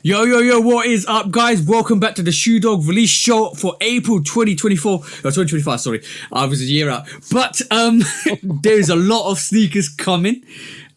Yo, what is up, guys? Welcome back to the Shoe Dog release show for April 2024. No, 2025, sorry. I was a year out. But there's a lot of sneakers coming.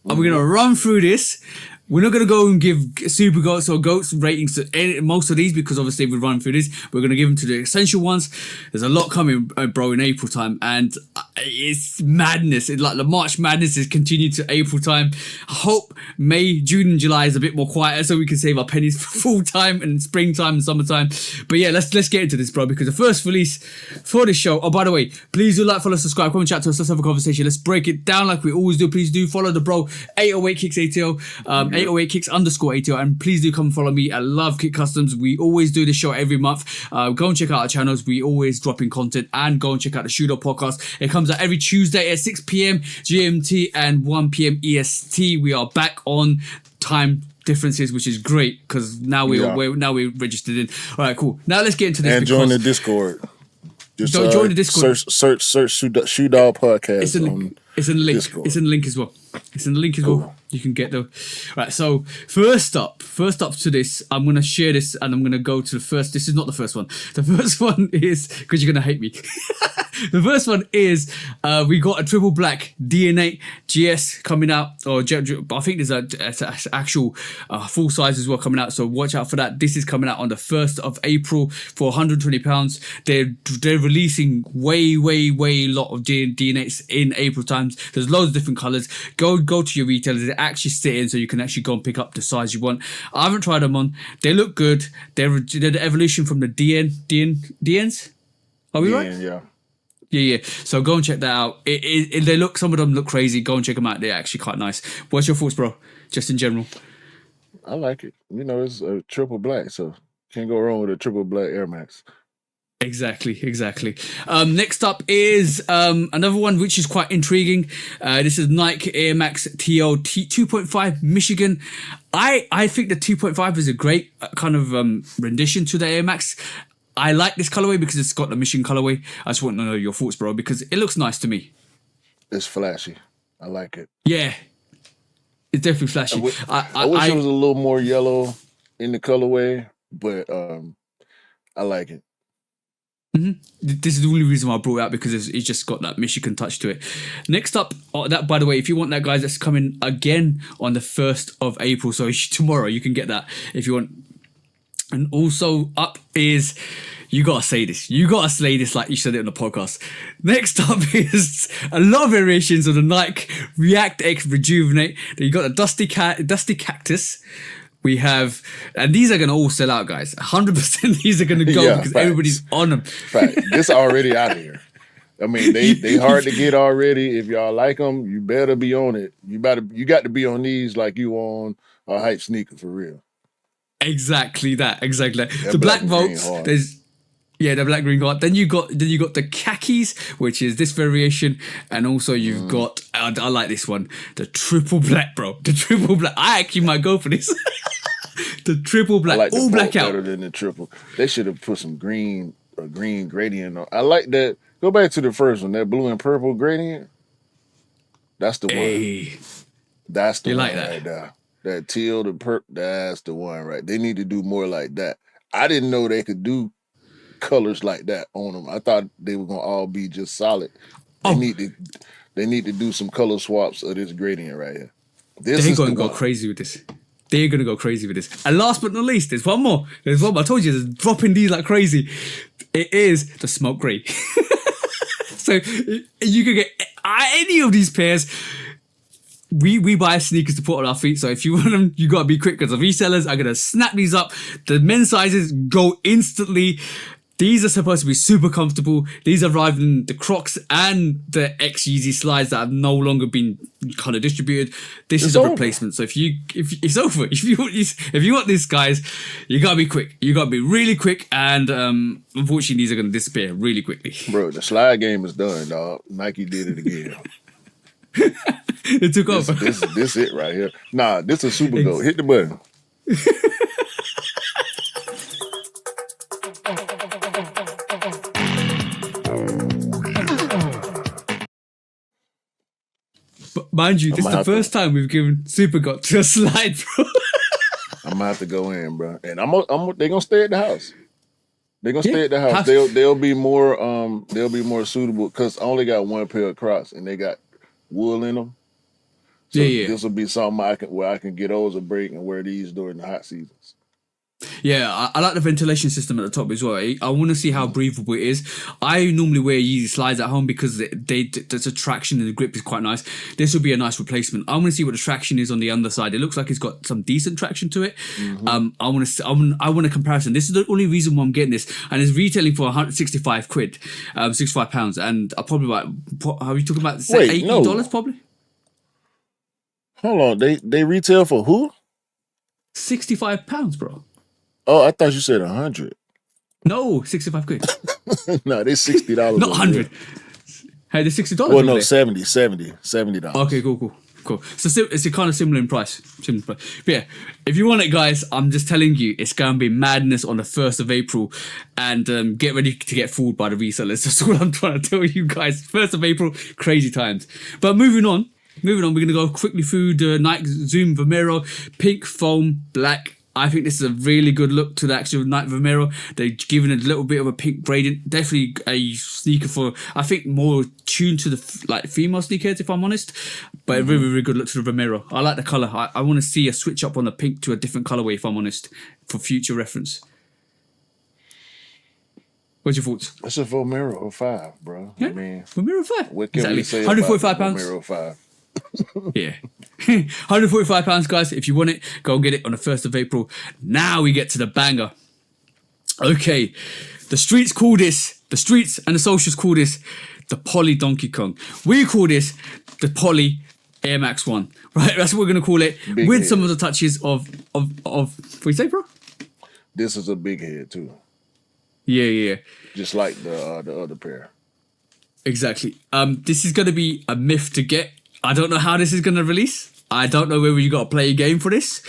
And we're going to run through this. We're not going to go and give super goats or goats ratings to most of these because obviously we run through this. We're going to give them to the essential ones. There's a lot coming, bro, in April time. And it's madness. It's like the March madness is continued to April time. I hope May, June and July is a bit more quieter so we can save our pennies for full time and springtime and summertime. But yeah, let's get into this, bro, because the first release for this show. Oh, by the way, please do like, follow, subscribe, comment, chat to us. Let's have a conversation. Let's break it down like we always do. Please do follow the bro 808 Kicks ATO. 808 Kicks _ ATO, and please do come follow me. I love Kick Customs. We always do this show every month. Go and check out our channels. We always dropping content, and go and check out the Shoe Dog podcast. It comes out every Tuesday at 6 p.m. GMT and 1 p.m. EST. We are back on time differences, which is great because now we're registered in. All right, cool. Now let's get into this. And join the Discord. Just join the Discord. Search Shoe Dog podcast. It's in the link. Discord. It's in the link as well. Cool. You can get the right. So first up to this, I'm gonna share this, and I'm gonna go to the first. This is not the first one. The first one is because you're gonna hate me. The first one is we got a triple black DNA GS coming out, or I think there's an actual full size as well coming out. So watch out for that. This is coming out on the 1st of April for £120. They're releasing way lot of DNAs in April times. There's loads of different colors. Go to your retailers. They actually sit in, so you can actually go and pick up the size you want. I haven't tried them on. They look good. They're the evolution from the DNs. Are we right? Yeah. So go and check that out. Some of them look crazy. Go and check them out. They're actually quite nice. What's your thoughts, bro? Just in general. I like it. You know, it's a triple black, so can't go wrong with a triple black Air Max. Exactly. Next up is another one which is quite intriguing. This is Nike Air Max TO 2.5 Michigan. I think the 2.5 is a great kind of rendition to the Air Max. I like this colorway because it's got the Michigan colorway. I just want to know your thoughts, bro, because it looks nice to me. It's flashy. I like it. Yeah, it's definitely flashy. I wish it was a little more yellow in the colorway, but I like it. Mm-hmm. This is the only reason why I brought it out, because it's just got that Michigan touch to it. Next up, that, by the way, if you want that, guys, that's coming again on the 1st of April. So tomorrow you can get that if you want. And also up is, you gotta say this. You gotta slay this like you said it on the podcast. Next up is a lot of variations of the Nike ReactX Rejuvenate. Then you got the Dusty Cactus. We have, and these are gonna all sell out, guys. 100% these are gonna go because everybody's on them. Right, this already out of here. I mean, they hard to get already. If y'all like them, you better be on it. You got to be on these like you on a hype sneaker for real. Exactly that. The Black Volts, the black green heart. Then you got the Khakis, which is this variation, and also you've got I like this one, the triple black, bro. The triple black. I actually might go for this. The triple black, like all black out. Better than the triple. They should have put some green gradient on. I like that. Go back to the first one, that blue and purple gradient. That's the one. That's the one like that? Right there. That teal, the purple, that's the one, right? They need to do more like that. I didn't know they could do colors like that on them. I thought they were gonna all be just solid. They need to do some color swaps of this gradient right here. They're gonna go crazy with this. And last but not least, there's one more. I told you, there's dropping these like crazy. It is the smoke gray. So you can get any of these pairs. We buy sneakers to put on our feet, so if you want them, you gotta be quick because the resellers are gonna snap these up. The men's sizes go instantly. These are supposed to be super comfortable. These are in the Crocs and the X Yeezy slides that have no longer been kind of distributed. This is a replacement. So if it's over, if you want this, guys, you gotta be quick. You gotta be really quick, and unfortunately, these are gonna disappear really quickly. Bro, the slide game is done, dog. Nike did it again. It took over. This it right here. Nah, this is super goat. Hit the button. But mind you, this is the first time we've given Super Goat to a slide, bro. I'm gonna have to go in, bro. And they gonna stay at the house. They're gonna stay at the house. House. They'll be more suitable because I only got one pair of Crocs and they got wool in them. So this will be something I can get those a break and wear these during the hot seasons. Yeah, I like the ventilation system at the top as well. I want to see how breathable it is. I normally wear Yeezy slides at home because there's a traction and the grip is quite nice. This will be a nice replacement. I want to see what the traction is on the underside. It looks like it's got some decent traction to it. I want a comparison. This is the only reason why I'm getting this, and it's retailing for 165 quid, 65 pounds, and I probably are we talking about $80 probably? Hold on, they retail for who? £65, bro. Oh, I thought you said 100. No, 65 quid. No, they $60. Not 100. Hey, they're $60. Well, no, $70. Okay, cool. So it's a kind of similar in price. But yeah, if you want it, guys, I'm just telling you, it's going to be madness on the 1st of April, and get ready to get fooled by the resellers. That's all I'm trying to tell you guys. 1st of April, crazy times. But moving on, we're going to go quickly through the Nike Zoom Vomero, pink, foam, black. I think this is a really good look to the actual Nike Vomero. They're giving it a little bit of a pink gradient. Definitely a sneaker for, I think, more tuned to the female sneakerheads, if I'm honest. But a really, really good look to the Vomero. I like the colour. I want to see a switch up on the pink to a different colourway, if I'm honest, for future reference. What's your thoughts? It's a Vomero 5, bro. Yeah? I mean, Vomero 5. What can we say £145. about Vomero 5? Yeah. £145, guys. If you want it, go and get it on the 1st of April. Now we get to the banger. Okay. The streets and the socials call this the Poly Donkey Kong. We call this the Poly Air Max 1. Right? That's what we're going to call it. Big with head. some of the touches of what you say, bro? This is a big head, too. Yeah. Just like the other pair. Exactly. This is going to be a myth to get. I don't know how this is going to release. I don't know whether you got to play a game for this.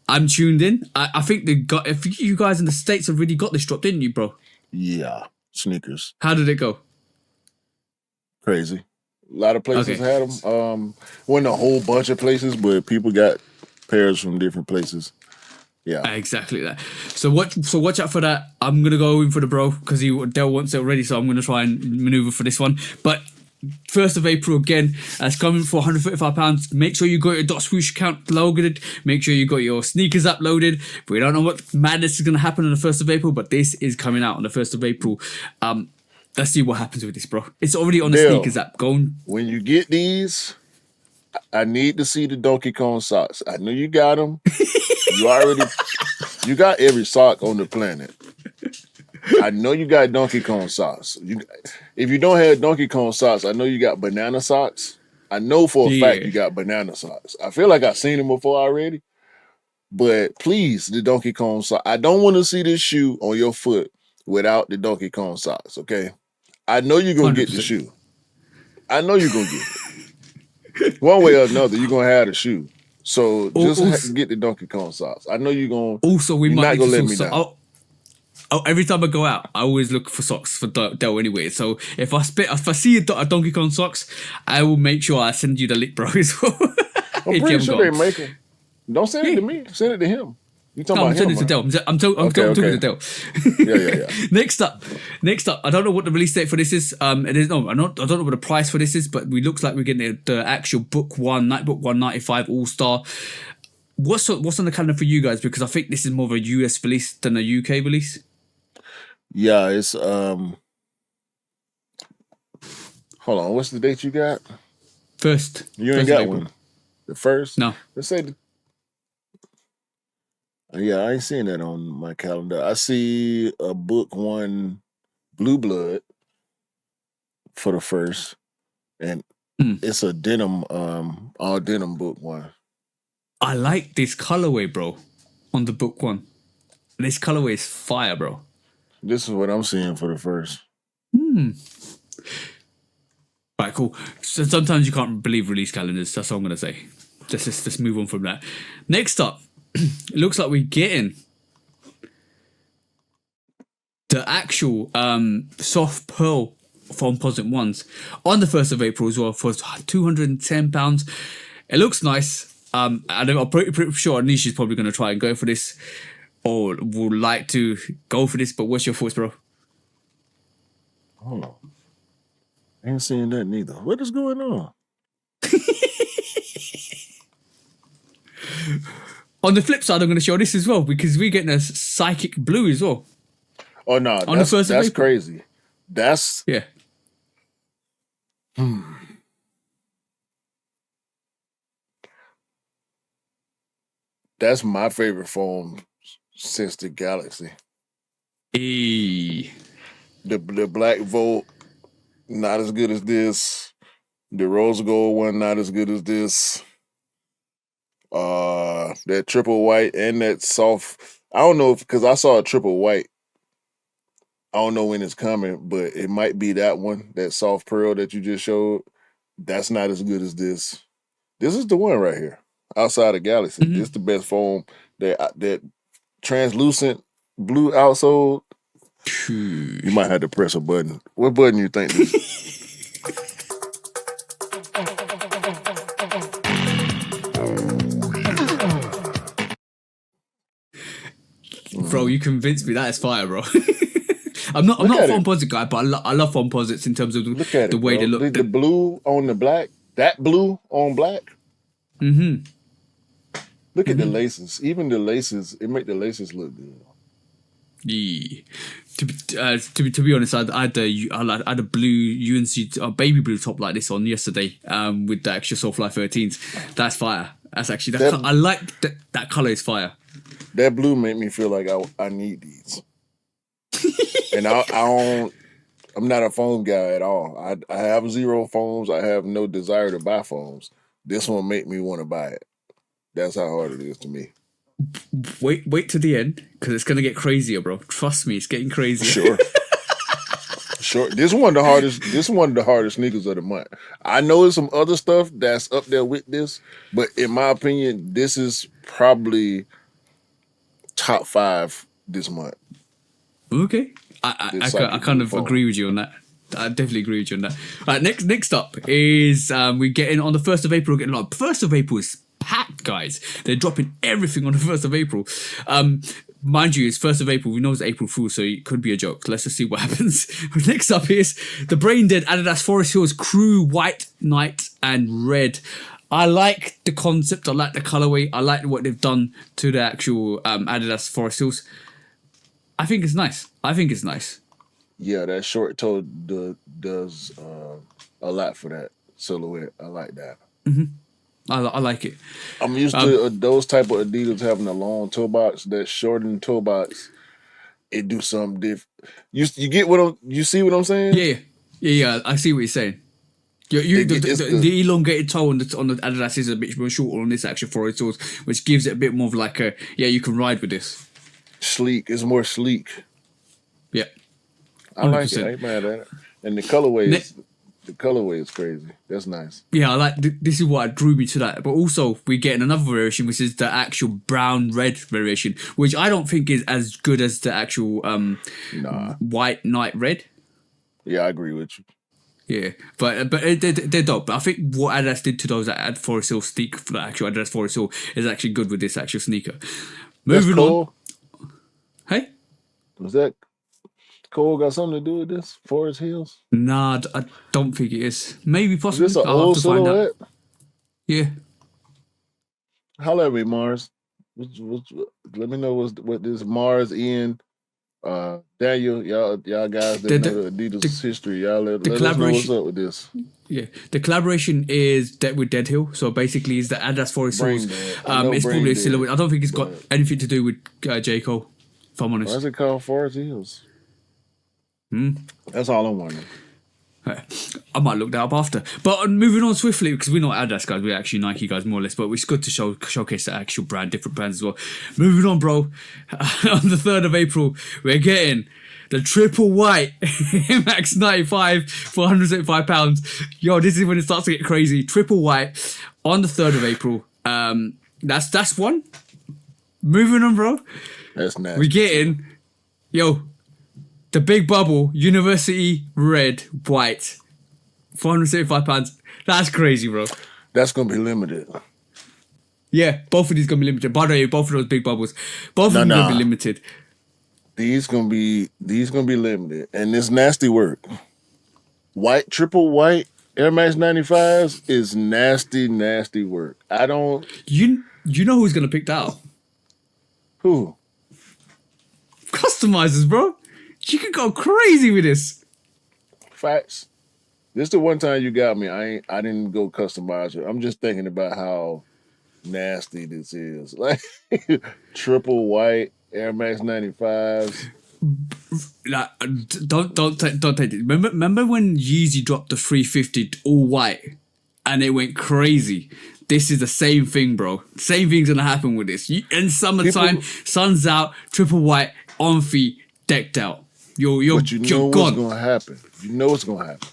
I'm tuned in. I think if you guys in the States have really got this drop, didn't you, bro? Yeah. Sneakers. How did it go? Crazy. A lot of places had them. Wasn't a whole bunch of places, but people got pairs from different places. Yeah. Exactly that. So watch out for that. I'm going to go in for the bro because Dell wants it already, so I'm going to try and maneuver for this one. But 1st of April again, it's coming for £135. Make sure you got your .swoosh account loaded. Make sure you got your sneakers uploaded. We don't know what madness is going to happen on the 1st of April, but this is coming out on the 1st of April. Let's see what happens with this, bro. It's already on the sneakers app. When you get these, I need to see the Donkey Kong socks. I know you got them. You got every sock on the planet. I know you got Donkey Kong socks. If you don't have Donkey Kong socks, I know you got banana socks. I know for a fact you got banana socks. I feel like I've seen them before already. But please, the Donkey Kong socks. I don't want to see this shoe on your foot without the Donkey Kong socks, okay? I know you're going to get the shoe. I know you're going to get it. One way or another, you're going to have the shoe. So just get the Donkey Kong socks. I know you're going to. Also, you're not going to let me down. Every time I go out, I always look for socks for Dell anyway. So if I see a Donkey Kong socks, I will make sure I send you the link, bro, as well. I'm pretty sure they make them. Don't send it to me. Send it to him. You talking about him? I'm sending it to Dell. I'm talking to Dell. Yeah. Next up, I don't know what the release date for this is. I don't know what the price for this is, but we looks like we're getting the actual Book 1, Nightbook 195 All Star. What's on the calendar for you guys? Because I think this is more of a US release than a UK release. Yeah, it's hold on, what's the date you got? 1st. You ain't got one. The 1st? No. Let's say I ain't seeing that on my calendar. I see a Book 1 Blue Blood for the 1st. And it's a denim, all denim Book 1. I like this colorway, bro, on the Book 1. This colorway is fire, bro. This is what I'm seeing for the 1st. Right, cool. So sometimes you can't believe release calendars. That's all I'm going to say. Let's move on from that. Next up, it looks like we're getting the actual soft pearl Foamposite ones on the 1st of April as well for £210. It looks nice. I'm pretty sure Anish is probably going to try and go for this, or would like to go for this. But what's your thoughts, bro? Hold on. I ain't seeing that neither. What is going on? On the flip side, I'm going to show this as well because we're getting a psychic blue as well. Oh no, On the 1st of that's April. crazy. That's Yeah. That's my favorite foam since the Galaxy. The Black Volt, not as good as this. The Rose Gold one, not as good as this. That triple white and that soft. I don't know because I saw a triple white. I don't know when it's coming, but it might be that one, that soft pearl that you just showed. That's not as good as this. This is the one right here. Outside of Galaxy, this is the best foam. That translucent blue outsole. You might have to press a button. What button you think this is? Bro, you convinced me. That is fire, bro. I'm not a Foamposite guy, but I love Foamposites in terms of the way they look. The blue on the black, that blue on black. Look at the laces. Even the laces, it make the laces look good. Yeah. To be honest, I had a blue UNC baby blue top like this on yesterday with the extra Soulfly 13s. That's fire. That's actually I like that color is fire. That blue made me feel like I need these. And I'm not a foam guy at all. I have zero foams. I have no desire to buy foams. This one make me want to buy it. That's how hard it is to me. Wait to the end because it's gonna get crazier, bro. Trust me, it's getting crazier. Sure. This one of the hardest sneakers of the month. I know there's some other stuff that's up there with this, but in my opinion, this is probably top 5 this month. Okay, I kind of agree with you on that. I definitely agree with you on that. Next up is we're getting on the 1st of April. Getting 1st of April is packed, guys. They're dropping everything on the 1st of April. Mind you, it's 1st of April. We know it's April Fool, so it could be a joke. Let's just see what happens. Next up is the brain dead Adidas Forest Hills Crew White Night and Red. I like the concept. I like the colorway. I like what they've done to the actual Adidas Forest Hills. I think it's nice. Yeah, that short toe does a lot for that silhouette. I like that. I like it. I'm used to those type of Adidas having a long toe box. That shortened toe box, it do something different. You get you see what I'm saying? Yeah. I see what you're saying. The elongated toe on the Adidas is a bit more shorter on this actual Forest Hills, which gives it a bit more of like a you can ride with this. Sleek. It's more sleek. Yeah. 100%. I like it. I ain't mad at it. And the colorway is crazy. That's nice. Yeah, I like this is what drew me to that. But also we're getting another variation, which is the actual brown red variation, which I don't think is as good as the actual white night red. Yeah, I agree with you. Yeah, but they're dope. But I think what Adidas did to those at Forest Hill sneaker, for the actual Adidas Forest Hill, is actually good with this actual sneaker. Moving on. Hey, was that Cole got something to do with this Forest Hills? Nah, I don't think it is. Maybe possibly. Is this an old silhouette? Yeah. Holla at me, Mars. Let me know what this Mars Ian, Daniel, y'all guys that know the Adidas history. Y'all let us know what's up with this. Yeah, the collaboration is with Dead Hill. So basically, it's the Adidas Forest Hills. It's probably a silhouette. I don't think it's got anything to do with J. Cole. If I'm honest. Why is it called Forest Hills? That's all I'm wondering. I might look that up after. But moving on swiftly, because we're not Adidas guys, we're actually Nike guys more or less, but it's good to showcase the actual brand, different brands as well. Moving on, bro. On the 3rd of April, we're getting the triple white Max 95 for £175. Yo, this is when it starts to get crazy. Triple white on the 3rd of April. That's one. Moving on, bro. That's nice. We're getting, the big bubble, University Red White, £475. That's crazy, bro. That's gonna be limited. Yeah, both of these gonna be limited. By the way, both of those big bubbles, both of them gonna be limited. These gonna be limited, and this nasty work. White, triple white Air Max 95s is nasty work. I don't. You know who's gonna pick that out? Who? Customizers, bro. You can go crazy with this. Facts. This the one time you got me. I didn't go customizer. I'm just thinking about how nasty this is. Like triple white Air Max 95s. Like, don't take it. Remember when Yeezy dropped the 350 all white and it went crazy? This is the same thing, bro. Same thing's gonna happen with this. In summertime, sun's out, triple white, on feet, decked out. You're but you know what's gonna happen. You know what's gonna happen.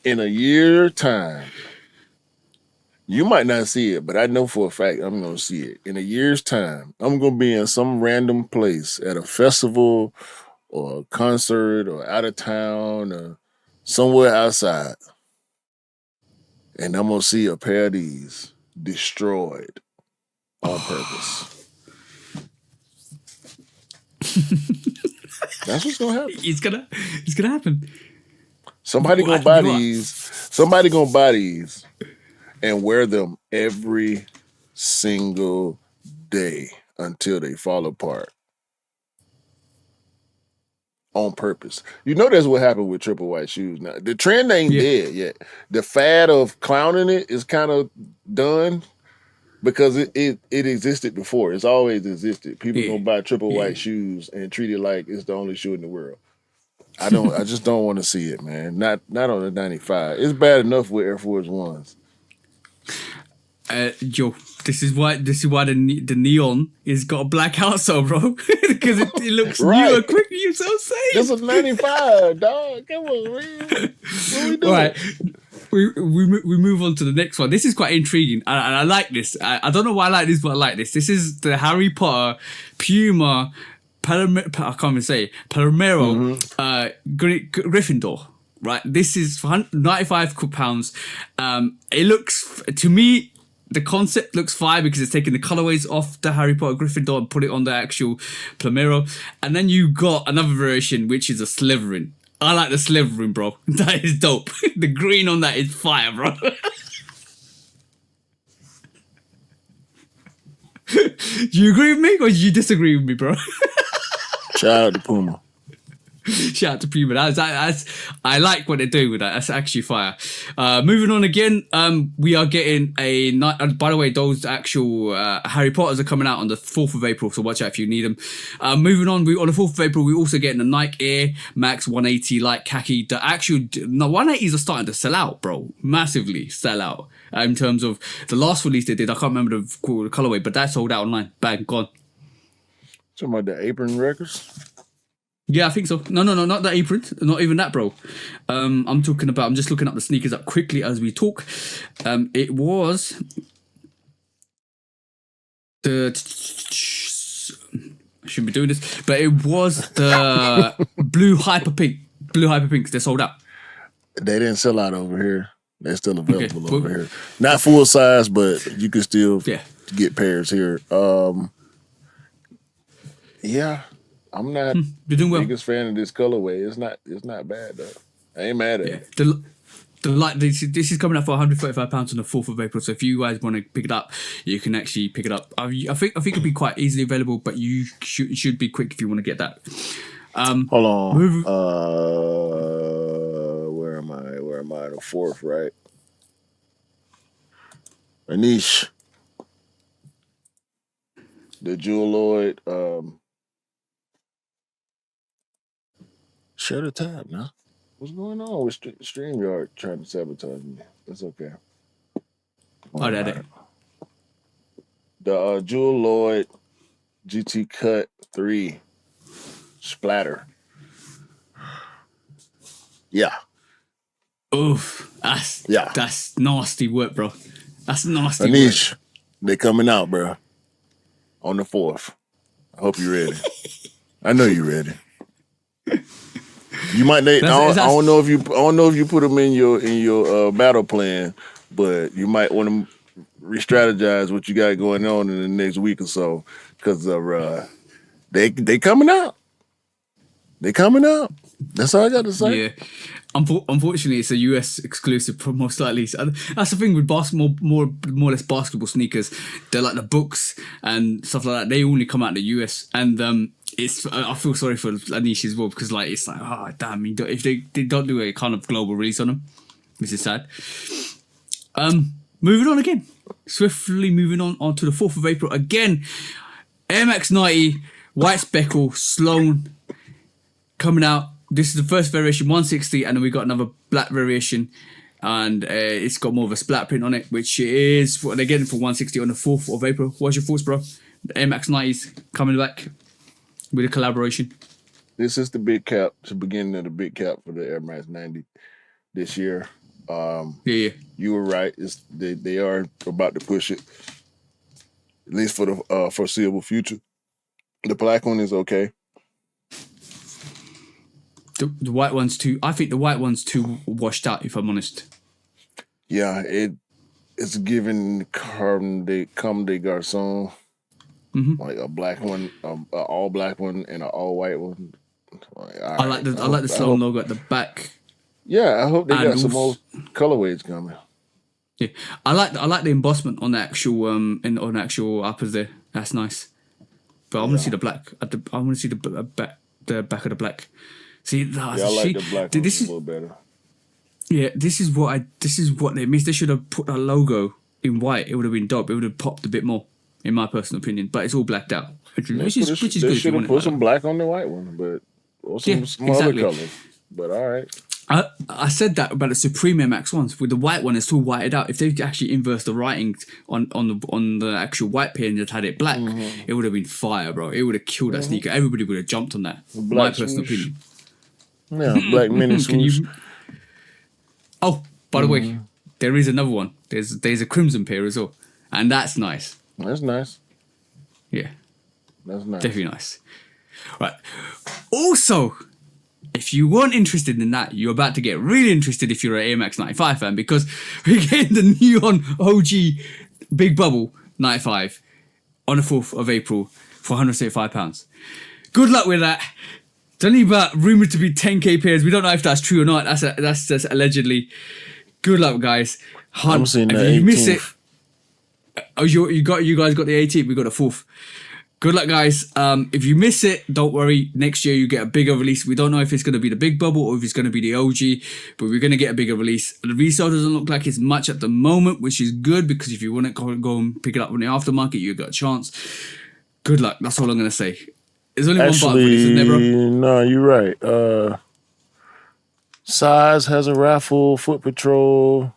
In a year time, you might not see it, but I know for a fact I'm gonna see it. In a year's time, I'm gonna be in some random place at a festival or a concert or out of town or somewhere outside. And I'm gonna see a pair of these destroyed on purpose. That's what's gonna happen. It's gonna happen. Somebody gonna buy these. Somebody gonna buy these and wear them every single day until they fall apart. On purpose. You know that's what happened with triple white shoes now. The trend ain't dead yet. The fad of clowning it is kind of done because it existed before. It's always existed. People gonna buy triple white shoes and treat it like it's the only shoe in the world. I just don't want to see it, man. Not on the 95. It's bad enough with Air Force Ones. Yo, this is why the neon is got a black outsole, bro. Because it looks new and quick. You so saying? This is 95, dog. Come on, man. What we doing? Right. We move on to the next one. This is quite intriguing, and I like this. I don't know why I like this, but I like this. This is the Harry Potter PUMA Palermo. I can't even say it. Palermo Gryffindor. Right. This is for £95. It looks to me. The concept looks fire because it's taking the colorways off the Harry Potter Gryffindor and put it on the actual Palermo. And then you got another version, which is a Slytherin. I like the Slytherin, bro. That is dope. The green on that is fire, bro. Do you agree with me or do you disagree with me, bro? Shout out to Puma. Shout out to Puma. I like what they're doing with that. That's actually fire. Moving on again, we are getting a night. By the way, those actual Harry Potters are coming out on the 4th of April, so watch out if you need them. Moving on, on the 4th of April, we're also getting the Nike Air Max 180 Light Khaki. The actual 180s are starting to sell out, bro. Massively sell out. In terms of the last release they did, I can't remember the colorway, but that sold out online. Bang, gone. Talking about the Apron Records? Yeah, I think so. No, not the aprons. Not even that, bro. I'm just looking up the sneakers up quickly as we talk. It was I shouldn't be doing this, but it was the blue hyper pinks. They're sold out. They didn't sell out over here. They're still available over here. Not full size, but you can still get pairs here. Yeah. I'm not the biggest fan of this colorway. It's not bad though. I ain't mad at it. This is coming up for £135 on the 4th of April. So if you guys want to pick it up, you can actually pick it up. I think it'll be quite easily available, but you should be quick if you want to get that. Hold on. Where am I? The 4th, right? Anish. The Jewelloid. Share the tab now. What's going on with StreamYard trying to sabotage me? That's okay. The Jewelloid GT Cut 3 Splatter. Yeah. Oof. That's nasty work, bro. That's nasty Anish, work. they coming out, bro. On the 4th. I hope you're ready. I know you're ready. You might. I don't know if you put them in your battle plan, but you might want to re-strategize what you got going on in the next week or so, because they coming out. They coming out. That's all I got to say. Yeah. Unfortunately, it's a US exclusive, most likely. So that's the thing with basketball, more or less basketball sneakers. They're like the books and stuff like that. They only come out in the US, and it's. I feel sorry for Anish as well, because like it's like, oh damn, if they don't do a kind of global release on them, this is sad. Moving on again, swiftly moving on to the 4th of April again. Air Max 90 white speckle Sloan coming out. This is the first variation, 160, and then we got another black variation, and it's got more of a splat print on it, which is what they're getting for 160 on the 4th of April. What's your thoughts, bro? The Air Max 90s coming back with a collaboration. This is the big cap, the beginning of the big cap for the Air Max 90 this year. Yeah. You were right. They are about to push it, at least for the foreseeable future. The black one is okay. The white one's too. I think the white one's too washed out, if I'm honest. Yeah, it's giving comme des garçons, like a black one, an all black one, and an all white one. Like, I like the Sloan logo at the back. Yeah, I hope they got some more colorways coming. Yeah, I like the embossment on the actual on the actual uppers there. That's nice. But I want to see the black I want to see the back of the black. See, I like the black one a little better. Yeah, this is what they missed. They should have put a logo in white. It would have been dope. It would have popped a bit more, in my personal opinion. But it's all blacked out, which is good. They should have put some black on the white one, or some other color. But all right. I said that about the Supreme Air Max ones. With the white one, it's still whited out. If they actually inverse the writing on the actual white pair and just had it black, it would have been fire, bro. It would have killed that sneaker. Everybody would have jumped on that. My personal opinion. Yeah, black mini swoosh. Oh, by the way, there is another one. There's a crimson pair as well, and that's nice. That's nice. Yeah, that's nice. Definitely nice. Right. Also, if you weren't interested in that, you're about to get really interested if you're an Air Max 95 fan, because we're getting the Neon OG Big Bubble 95 on the 4th of April for £175. Good luck with that. It's only about rumored to be 10k pairs. We don't know if that's true or not. That's just allegedly. Good luck, guys. I'm seeing if you miss it, you guys got the 18th. We got the 4th. Good luck, guys. If you miss it, don't worry. Next year you get a bigger release. We don't know if it's going to be the big bubble or if it's going to be the OG, but we're going to get a bigger release. The resale doesn't look like it's much at the moment, which is good, because if you want to go and pick it up on the aftermarket, you got a chance. Good luck. That's all I'm going to say. There's only one button for this, isn't there, bro? No, you're right. Size has a raffle, Foot Patrol,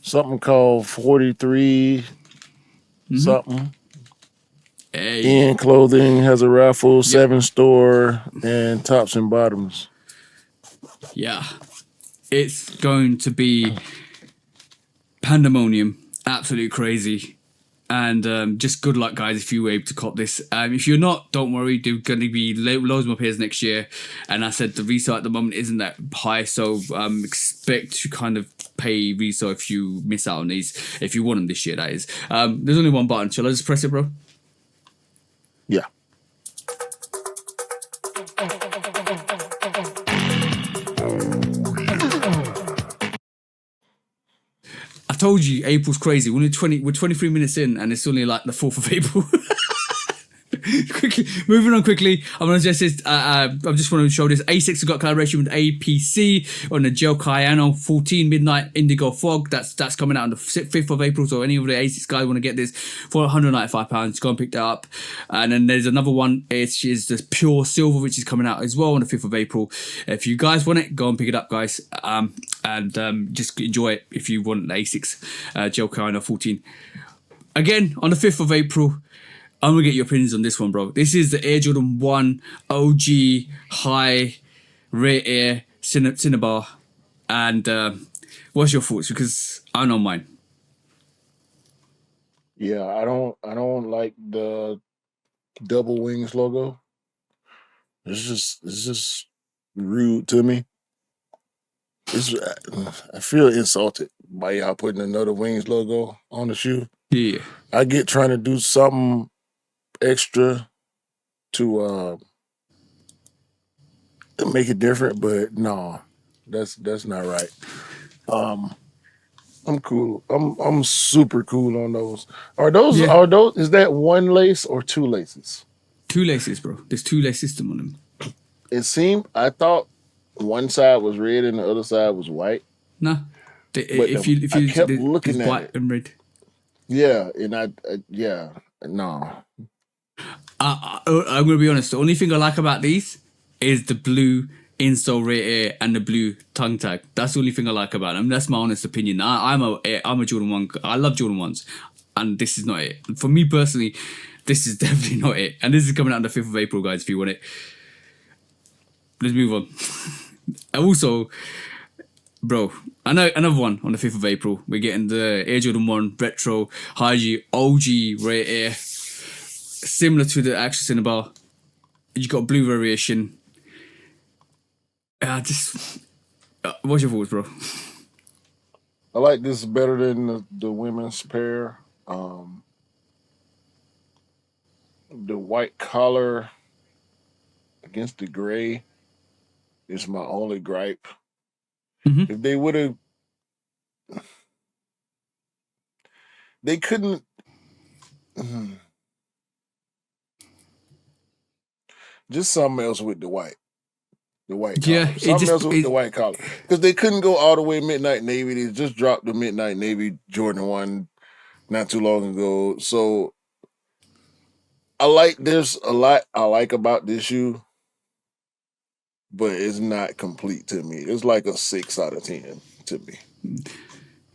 something called 43, something. Hey. In Clothing has a raffle, 7 Store, and Tops and Bottoms. Yeah. It's going to be pandemonium. Absolutely crazy. And just good luck, guys, if you were able to cop this. If you're not, don't worry. There's going to be loads more pairs next year. And I said the resale at the moment isn't that high, so expect to kind of pay resale if you miss out on these. If you want them this year, that is. There's only one button. Shall I just press it, bro? Yeah. I told you April's crazy. We're 23 minutes in, and it's only like the 4th of April. Quickly, moving on quickly. I just want to show this. A6 has got collaboration with APC on the Gel Cayano 14 Midnight Indigo Fog. That's coming out on the 5th of April. So any of the A6 guys want to get this for £195, go and pick that up. And then there's another one. It is the Pure Silver, which is coming out as well on the 5th of April. If you guys want it, go and pick it up, guys. And just enjoy it if you want the A6 Gel Cayano 14. Again, on the 5th of April, I'm going to get your opinions on this one, bro. This is the Air Jordan 1 OG High Rare Air Cinnabar. And what's your thoughts? Because I know mine. Yeah, I don't like the double wings logo. It's just rude to me. I feel insulted by y'all putting another Wings logo on the shoe. Yeah. I get trying to do something extra to make it different, but no, that's not right. I'm cool. I'm super cool on those. Are those is that one lace or two laces? 2 laces, bro. There's 2 lace system on them. It seemed I thought one side was red and the other side was white. No. If you I kept looking at white it. and red. Yeah, and no. I'm gonna be honest. The only thing I like about these is the blue insole right here and the blue tongue tag. That's the only thing I like about them. That's my honest opinion. I'm a Jordan 1. I love Jordan 1s, and this is not it. For me personally, this is definitely not it. And this is coming out on the 5th of April, guys. If you want it, let's move on. And also, bro, I know another one on the 5th of April. We're getting the Air Jordan 1 Retro High OG right here, similar to the actual Cinnabar. You got blue variation. What's your thoughts, bro? I like this better than the women's pair. The white collar against the gray is my only gripe. Mm-hmm. If they would have, they couldn't. Just something else with the white. The white collar. Yeah, Something else with the white collar. Because they couldn't go all the way midnight navy. They just dropped the midnight navy Jordan 1 not too long ago. So there's a lot I like about this shoe, but it's not complete to me. It's like a 6 out of 10 to me.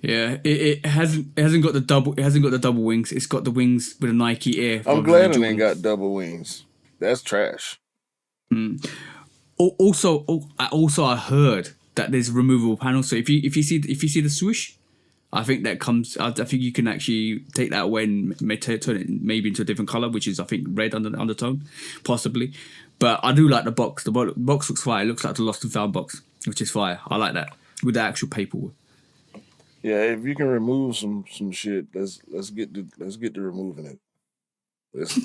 Yeah, it hasn't got the double wings. It's got the wings with a Nike Air. I'm glad it ain't got double wings. That's trash. Also, I heard that there's removable panels. So if you see the swoosh, I think that comes. I think you can actually take that away and turn it maybe into a different color, which is I think red undertone, possibly. But I do like the box. The box looks fire. It looks like the Lost and Found box, which is fire. I like that with the actual paperwork. Yeah, if you can remove some shit, let's get to removing it. Let's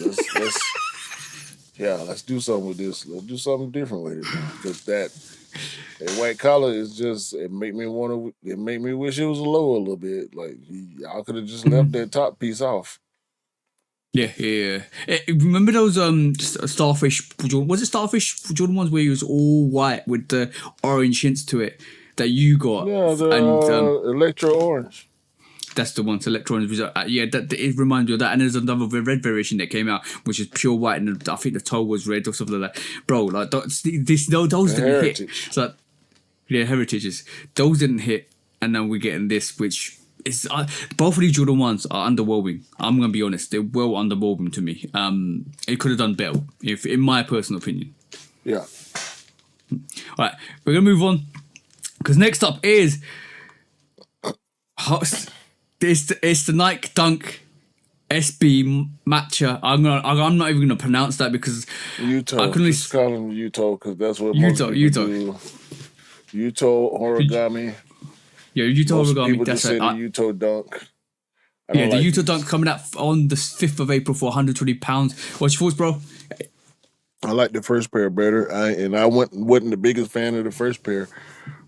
let's do something with this. Let's do something different with it. Because that white collar is just it make me wish it was lower a little bit. Like y'all could have just left that top piece off. Yeah. Remember those starfish? Was it starfish Jordan 1s where it was all white with the orange hints to it that you got? Yeah, the electro orange. That's the one, electronic. It reminds me of that. And there's another red variation that came out, which is pure white, and I think the toe was red or something like that. Bro, like those didn't hit. So, yeah, heritages. Those didn't hit, and then we're getting this, which is both of these Jordan 1s are underwhelming. I'm gonna be honest, they're well underwhelming to me. It could have done better, in my personal opinion. Yeah. All right, we're gonna move on because next up is. It's the Nike Dunk SB Matcha. I'm not even gonna pronounce that because Utah. I can just call them Utah because that's what Utah. Do. Utah origami. Yeah, Utah most origami. People That's just say the Utah Dunk. Yeah, the Utah Dunk coming out on the 5th of April for £120. What's your thoughts, bro? I like the first pair better. I wasn't the biggest fan of the first pair,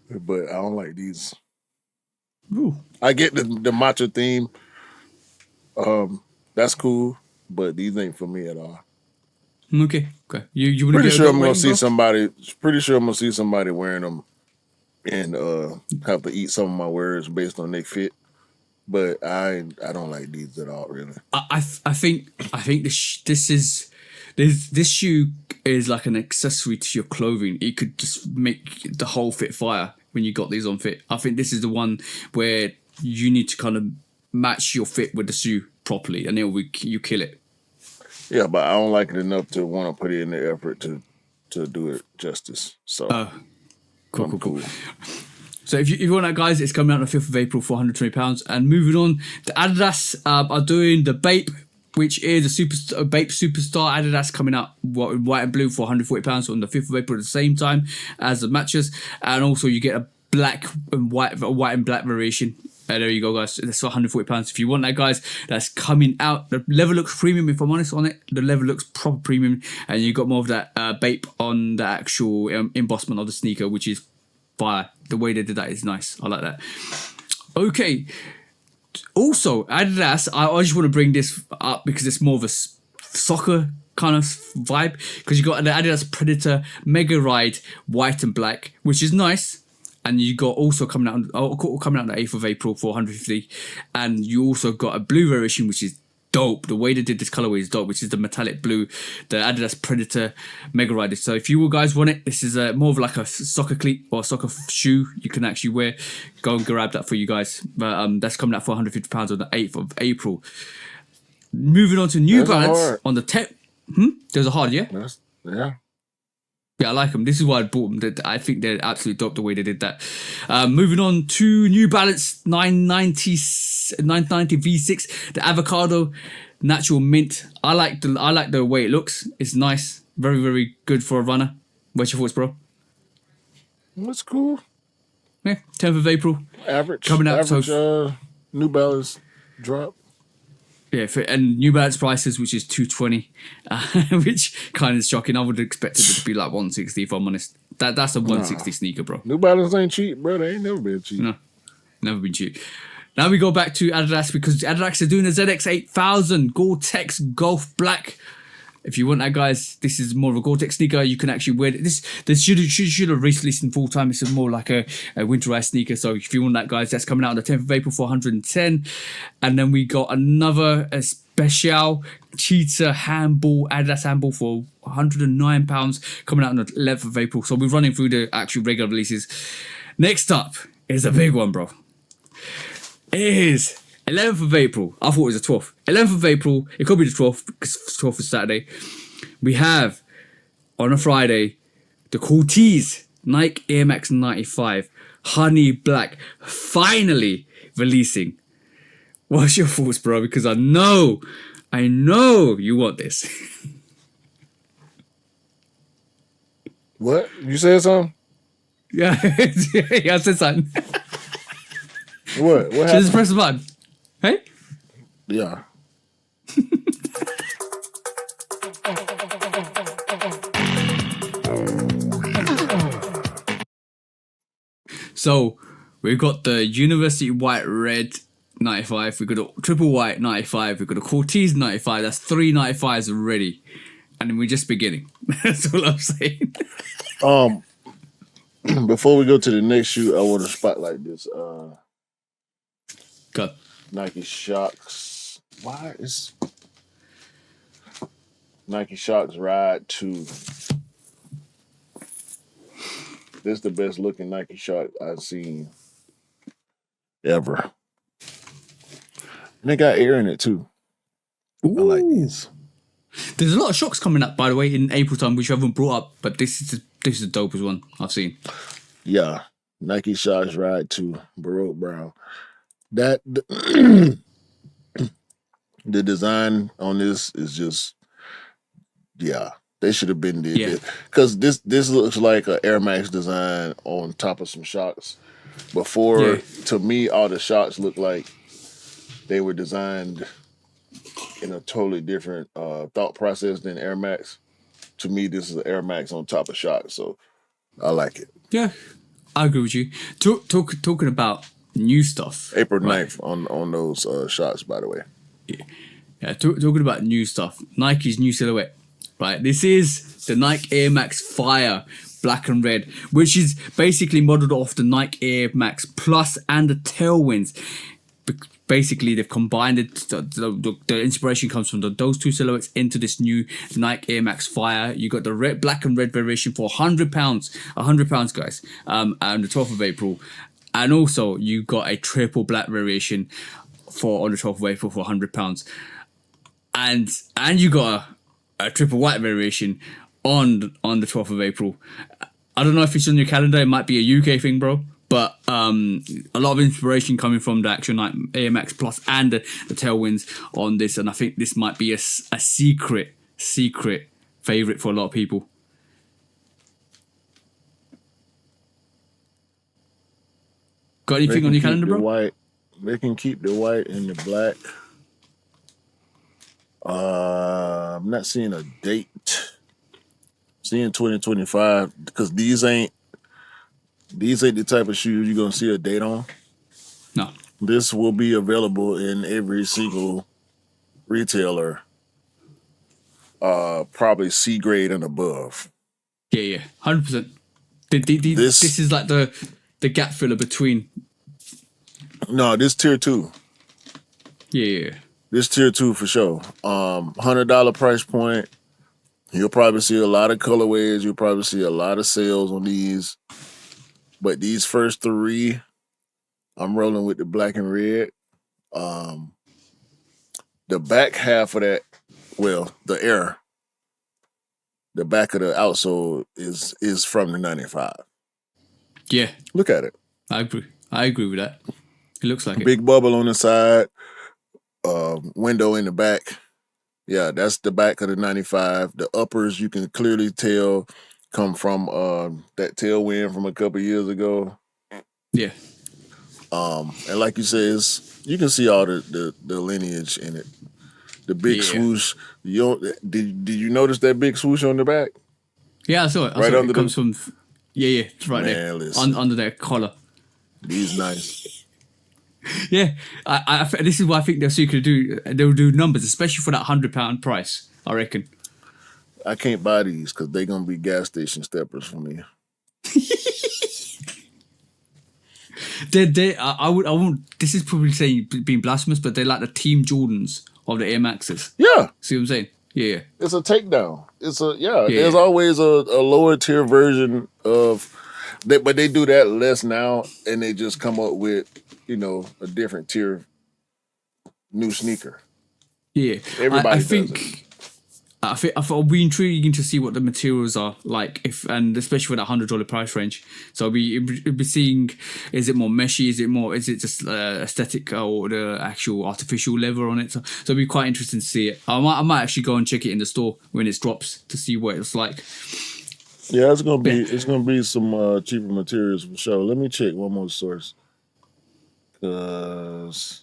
but I don't like these. Ooh. I get the matcha theme. That's cool, but these ain't for me at all. Okay. You pretty sure I'm gonna see somebody. Pretty sure I'm gonna see somebody wearing them, and have to eat some of my words based on their fit. But I don't like these at all, really. I think this shoe is like an accessory to your clothing. It could just make the whole fit fire when you got these on fit. I think this is the one where you need to kind of match your fit with the shoe properly, and then you kill it. Yeah, but I don't like it enough to want to put in the effort to do it justice. So, cool. So if you want that, guys, it's coming out on the 5th of April for £120. And moving on, the Adidas are doing the Bape, which is a Bape Superstar Adidas coming out in white and blue for £140 on the 5th of April at the same time as the matches. And also you get a black and white and black variation. There you go, guys. That's £140. If you want that, guys, that's coming out. The leather looks premium, if I'm honest on it. The leather looks proper premium, and you got more of that bape on the actual embossment of the sneaker, which is fire. The way they did that is nice. I like that. Okay. Also, Adidas, I just want to bring this up because it's more of a soccer kind of vibe, because you got the Adidas Predator Mega Ride white and black, which is nice. And you got also coming out on the 8th of April for 150, and you also got a blue variation, which is dope. The way they did this colorway is dope, which is the metallic blue, the Adidas Predator Mega Rider. So if you guys want it, this is more of like a soccer cleat or a soccer shoe you can actually wear. Go and grab that for you guys. But that's coming out for £150 on the 8th of April. Moving on to New Balance on the 10th. Those are hard, yeah? Yeah. Yeah, I like them. This is why I bought them. I think they're absolutely dope the way they did that. Moving on to New Balance 990 V6, the avocado natural mint. I like the way it looks. It's nice. Very, very good for a runner. What's your thoughts, bro? That's cool. Yeah, 10th of April. Average. Coming out. New Balance drop. Yeah, and New Balance prices, which is $220, which kind of shocking. I would have expected it to be like $160, if I'm honest. That's a $160 sneaker, bro. New Balance ain't cheap, bro. They ain't never been cheap. No, never been cheap. Now we go back to Adidas, because Adidas are doing a ZX8000 Gore-Tex Golf Black. If you want that, guys, this is more of a Gore-Tex sneaker. You can actually wear it. This should have released in full time. This is more like a winterized sneaker. So if you want that, guys, that's coming out on the 10th of April for 110. And then we got another special cheetah handball, Adidas handball for £109 coming out on the 11th of April. So we're running through the actual regular releases. Next up is a big one, bro. It is 11th of April. I thought it was the 12th. 11th of April. It could be the 12th because 12th is Saturday. We have, on a Friday, the cool tees. Nike Air Max 95. Honey Black. Finally releasing. What's your thoughts, bro? Because I know you want this. What? You said something? Yeah. Yeah, I said something. What? What happened? Just press the button. Hey? Yeah. So we've got the University White Red 95. We've got a Triple White 95. We've got a Cortez 95. That's 3 95s already. And then we're just beginning. That's all I'm saying. Before we go to the next shoe, I want to spotlight this. Got Nike Shocks. Why is Nike Shocks Ride 2? This is the best looking Nike Shock I've seen ever. And they got air in it too. Ooh. I like these. There's a lot of shocks coming up, by the way, in April time, which I haven't brought up, but this is the dopest one I've seen. Yeah. Nike Shocks Ride 2, Baroque Brown. That the design on this is just, yeah, they should have been did it, because this looks like an Air Max design on top of some shocks. Before, to me, all the shocks look like they were designed in a totally different thought process than Air Max. To me, this is an Air Max on top of shocks, so I like it. Yeah, I agree with you. Talking about new stuff. April 9th on those shocks, by the way. Yeah, talking about new stuff. Nike's new silhouette. Right, this is the Nike Air Max Fire black and red, which is basically modeled off the Nike Air Max Plus and the Tailwinds. Basically, they've combined it. The inspiration comes from those two silhouettes into this new Nike Air Max Fire. You got the black and red variation for £100. £100, guys. On the 12th of April. And also, you got a triple black variation on the 12th of April for £100. And you got a triple white variation on the 12th of April. I don't know if it's on your calendar. It might be a UK thing, bro. But a lot of inspiration coming from the actual Nike Air Max Plus and the Tailwinds on this. And I think this might be a secret favourite for a lot of people. Got anything on your calendar, bro? White. They can keep the white and the black. I'm not seeing a date. Seeing 2025 because these ain't the type of shoes you're gonna see a date on. No. This will be available in every single retailer, probably C grade and above. Yeah, 100%. This is like the gap filler between. No, this tier 2. Yeah. This tier 2 for sure. $100 price point. You'll probably see a lot of colorways. You'll probably see a lot of sales on these. But these first 3, I'm rolling with the black and red. The back half of that, the back of the outsole is from the 95. Yeah. Look at it. I agree with that. It looks like Big bubble on the side, window in the back. Yeah, that's the back of the 95. The uppers, you can clearly tell, come from that tailwind from a couple years ago. Yeah. And like you said, you can see all the lineage in it. The big swoosh. Did you notice that big swoosh on the back? Yeah, I saw it. Right under it comes from. Yeah, it's right there. Under their collar. These nice. Yeah, this is what I think they're going to do. They'll do numbers, especially for that £100 price, I reckon. I can't buy these because they're going to be gas station steppers for me. I won't. This is probably saying being blasphemous, but they're like the Team Jordans of the Air Maxes. Yeah. See what I'm saying? Yeah. It's a takedown. There's always a lower tier version of that, but they do that less now, and they just come up with, a different tier new sneaker. Yeah. Everybody does think it. I thought it'll be intriguing to see what the materials are like, and especially for that $100 price range. So it'll be seeing, is it more meshy? Is it just aesthetic or the actual artificial leather on it? So it'll be quite interesting to see it. I might actually go and check it in the store when it drops to see what it's like. Yeah, it's gonna be some cheaper materials for sure. Let me check one more source, cause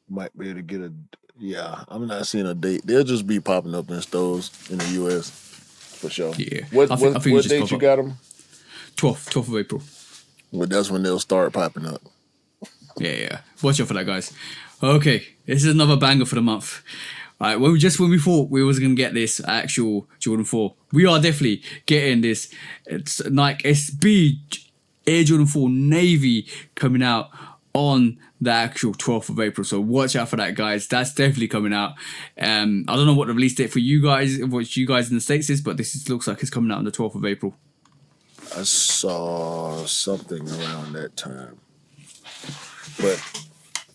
might be able to get a. Yeah, I'm not seeing a date. They'll just be popping up in stores in the US for sure. Yeah. What date you got them? 12th of April. Well, that's when they'll start popping up. Yeah. Watch out for that, guys. Okay, this is another banger for the month. All right, when we thought we was gonna get this actual Jordan 4, we are definitely getting this. It's Nike SB Air Jordan 4 Navy coming out on the actual 12th of April. So watch out for that, guys. That's definitely coming out. I don't know what the release date for you guys, what you guys in the States is, but looks like it's coming out on the 12th of April. I saw something around that time. But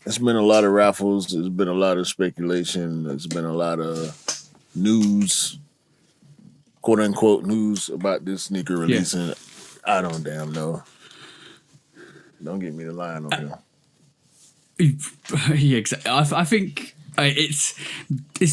it's been a lot of raffles. There's been a lot of speculation. There's been a lot of news, quote unquote news about this sneaker releasing. Yeah. I don't damn know. Don't get me the line on here. Yeah, exactly. I think it's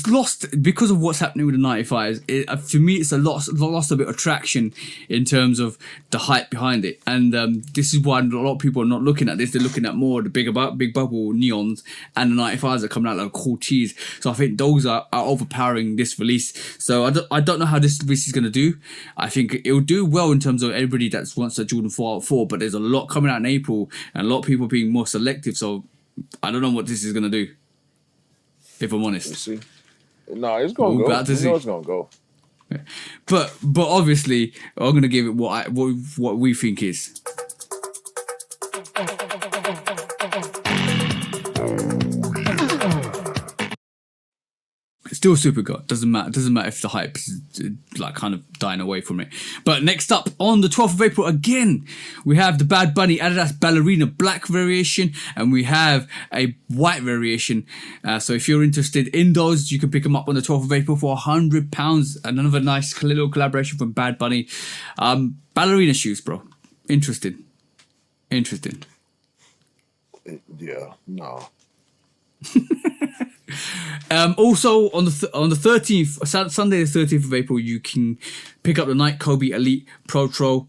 lost because of what's happening with the 95s. For me, it's lost a bit of traction in terms of the hype behind it, and this is why a lot of people are not looking at this. They're looking at more the big bubble neons, and the 95s are coming out like cool cheese. So I think those are overpowering this release. So I don't know how this release is going to do. I think it'll do well in terms of everybody that wants a Jordan 4, but there's a lot coming out in April, and a lot of people being more selective. So I don't know what this is going to do, if I'm honest. Let's see. No, it's going to go. It's going to go. Yeah. But obviously, I'm going to give it what we think is. Still super good. Doesn't matter if the hype is like kind of dying away from it. But next up, on the 12th of April, again, we have the Bad Bunny Adidas Ballerina black variation, and we have a white variation. So if you're interested in those, you can pick them up on the 12th of April for £100. Another nice little collaboration from Bad Bunny. Ballerina shoes, bro. Interesting. Yeah, no. Also on the 13th, Sunday the 13th of April, you can pick up the Nike Kobe Elite Pro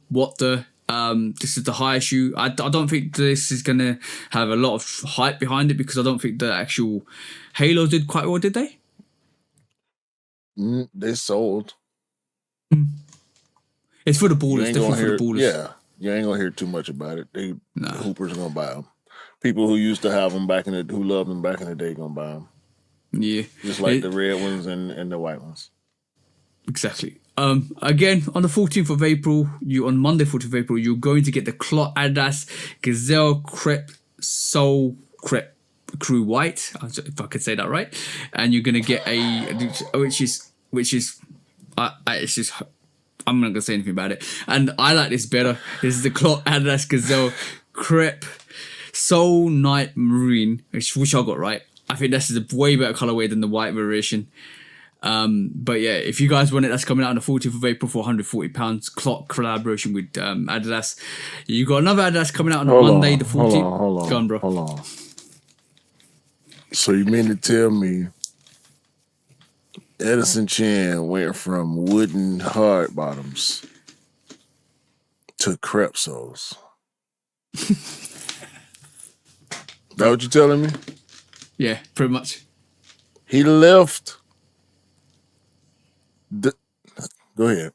What the This is the highest shoe. I don't think this is going to have a lot of hype behind it because I don't think the actual Halos did quite well, did they? They sold. It's for the ballers, definitely for the ballers. Yeah, you ain't gonna hear too much about it. The hoopers are gonna buy them. People who used to have them who loved them back in the day, gonna buy them. Yeah, just like the red ones and the white ones. Exactly. Again, on the 14th of April, on Monday, 14th of April, you're going to get the Clot Adidas Gazelle Crepe Soul Crepe Crew White, if I could say that right, and you're gonna get which is it's just. I'm not gonna say anything about it. And I like this better. This is the Clot Adidas Gazelle Crepe Soul Night Marine, which I got right. I think this is a way better colorway than the white variation. But yeah, if you guys want it, that's coming out on the 14th of April for £140. Clot collaboration with Adidas. You got another Adidas coming out on Monday, the 14th. Hold on, go on, bro. Hold on. So you mean to tell me Edison Chan went from wooden hard bottoms to crepe soles? That what you telling me? Yeah, pretty much. He left. Go ahead.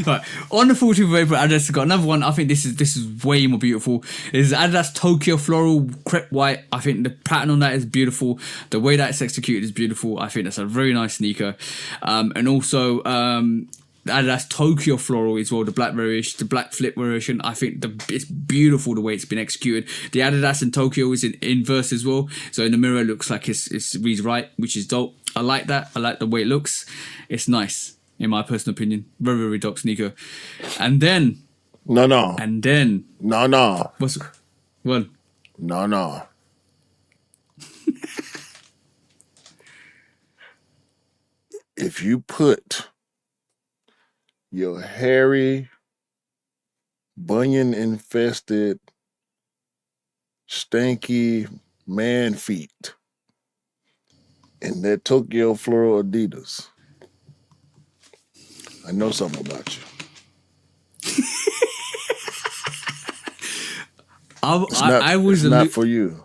Right. On the 14th of April, Adidas got another one. I think this is way more beautiful. This is Adidas Tokyo Floral Crepe White. I think the pattern on that is beautiful. The way that it's executed is beautiful. I think that's a very nice sneaker. And also Adidas Tokyo Floral as well, the black variation, the black flip variation. I think it's beautiful the way it's been executed. The Adidas in Tokyo is in inverse as well. So in the mirror, it looks like it's reads right, which is dope. I like that. I like the way it looks. It's nice. In my personal opinion, very, very dope sneaker. And then... No. And then... No. What's... Well... No. If you put your hairy, bunion-infested, stanky man feet in that Tokyo Floral Adidas, I know something about you. I was not for you.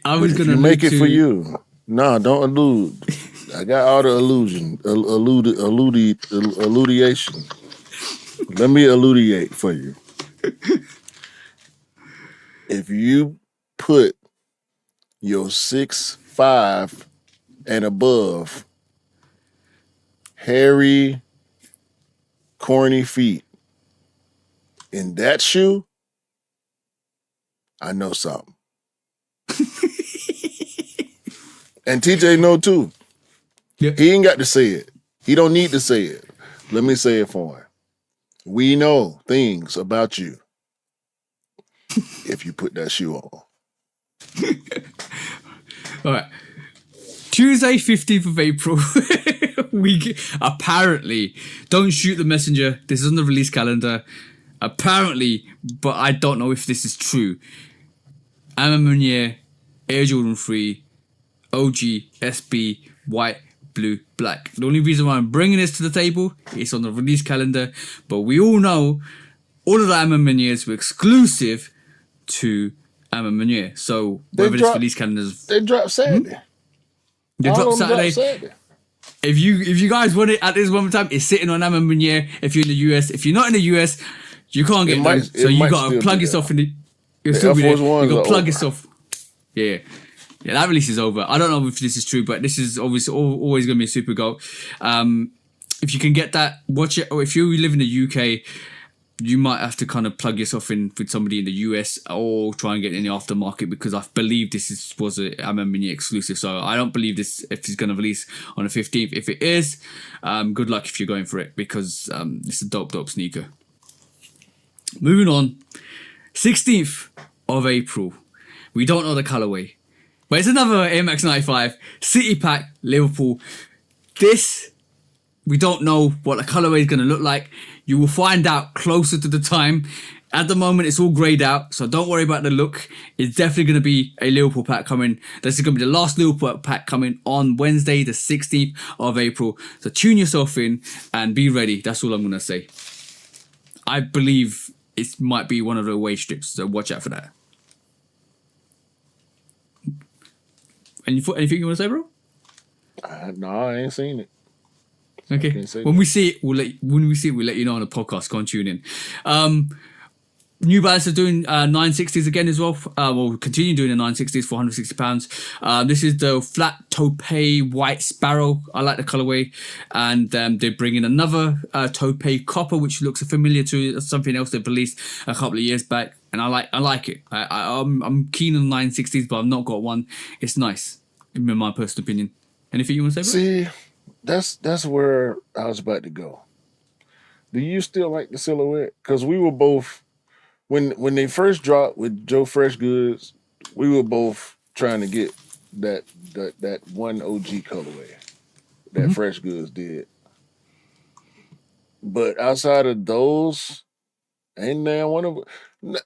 I was going to make it for you. No, don't allude. I got all the illusion, eludiation. Let me elucidate for you. If you put your 6'5" and above hairy, corny feet in that shoe, I know something. And TJ know too. Yep. He ain't got to say it. He don't need to say it. Let me say it for him. We know things about you if you put that shoe on. All right. Tuesday, 15th of April. Apparently, don't shoot the messenger. This is on the release calendar. Apparently, but I don't know if this is true. Amma Meunier, Air Jordan 3, OG, SB, white, blue, black. The only reason why I'm bringing this to the table is on the release calendar, but we all know all of the Amma Meuniers were exclusive to Amma Meunier. So whether this release calendar is... They dropped Saturday. They dropped Saturday. If you guys want it at this moment in time, it's sitting on Amma Meunier. If you're in the US, if you're not in the US, you can't get them. So you gotta plug yourself in the. You'll still be there. You gotta plug yourself. Yeah, that release is over. I don't know if this is true, but this is obviously always gonna be a super goal. If you can get that, watch it. Or if you live in the UK, you might have to kind of plug yourself in with somebody in the US or try and get in the aftermarket, because I believe this was a Amma Meunier exclusive. So I don't believe this if it's going to release on the 15th. If it is, good luck if you're going for it, because it's a dope sneaker. Moving on, 16th of April. We don't know the colorway, but it's another Air Max 95 City Pack Liverpool. This, we don't know what the colorway is going to look like. You will find out closer to the time. At the moment, it's all greyed out, so don't worry about the look. It's definitely going to be a Liverpool pack coming. This is going to be the last Liverpool pack coming on Wednesday, the 16th of April. So tune yourself in and be ready. That's all I'm going to say. I believe it might be one of the away strips, so watch out for that. Anything you want to say, bro? No, I ain't seen it. Okay. When we see it, we'll let you know on the podcast. Go and tune in. New Balance are doing 960s again as well. We'll continue doing the 960s for £160. This is the flat taupe white sparrow. I like the colorway, and they're bringing another taupe copper, which looks familiar to something else they released a couple of years back, and I like it. I'm keen on 960s, but I've not got one. It's nice, in my personal opinion. Anything you want to say? See, that's where I was about to go. Do you still like the silhouette? Because we were both. When they first dropped with Joe Fresh Goods, we were both trying to get that one OG colorway that Fresh Goods did. But outside of those, ain't there one of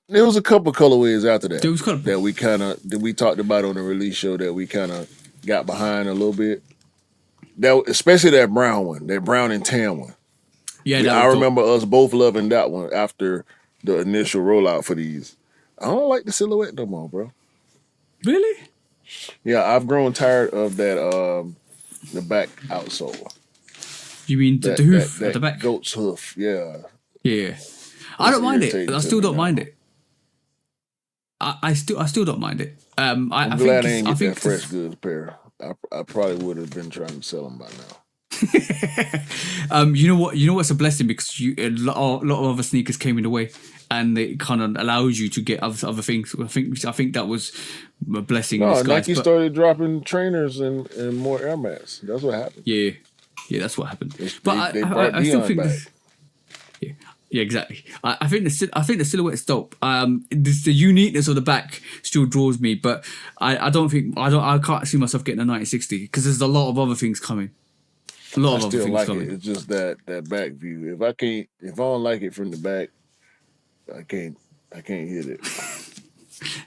there was a couple colorways after that that we talked about on the release show that we kind of got behind a little bit. That especially that brown one, that brown and tan one. Yeah, I remember us both loving that one after the initial rollout for these. I don't like the silhouette no more, bro. Really? Yeah, I've grown tired of that the back outsole. You mean the hoof at the back? Goat's hoof, yeah. Yeah. I don't mind it. I still don't mind it. I still don't mind it. I'm glad I ain't get that Fresh Goods pair. I probably would have been trying to sell them by now. You know what's a blessing, because a lot of other sneakers came in the way, and it kind of allows you to get other things. I think that was a blessing. No, Nike started dropping trainers and more Air Max. That's what happened. Yeah, that's what happened. But I still think back. Yeah, exactly. I think the silhouette's dope. The uniqueness of the back still draws me, but I can't see myself getting a 1960 because there's a lot of other things coming. I still like it. It's just that back view. If I don't like it from the back, I can't hit it.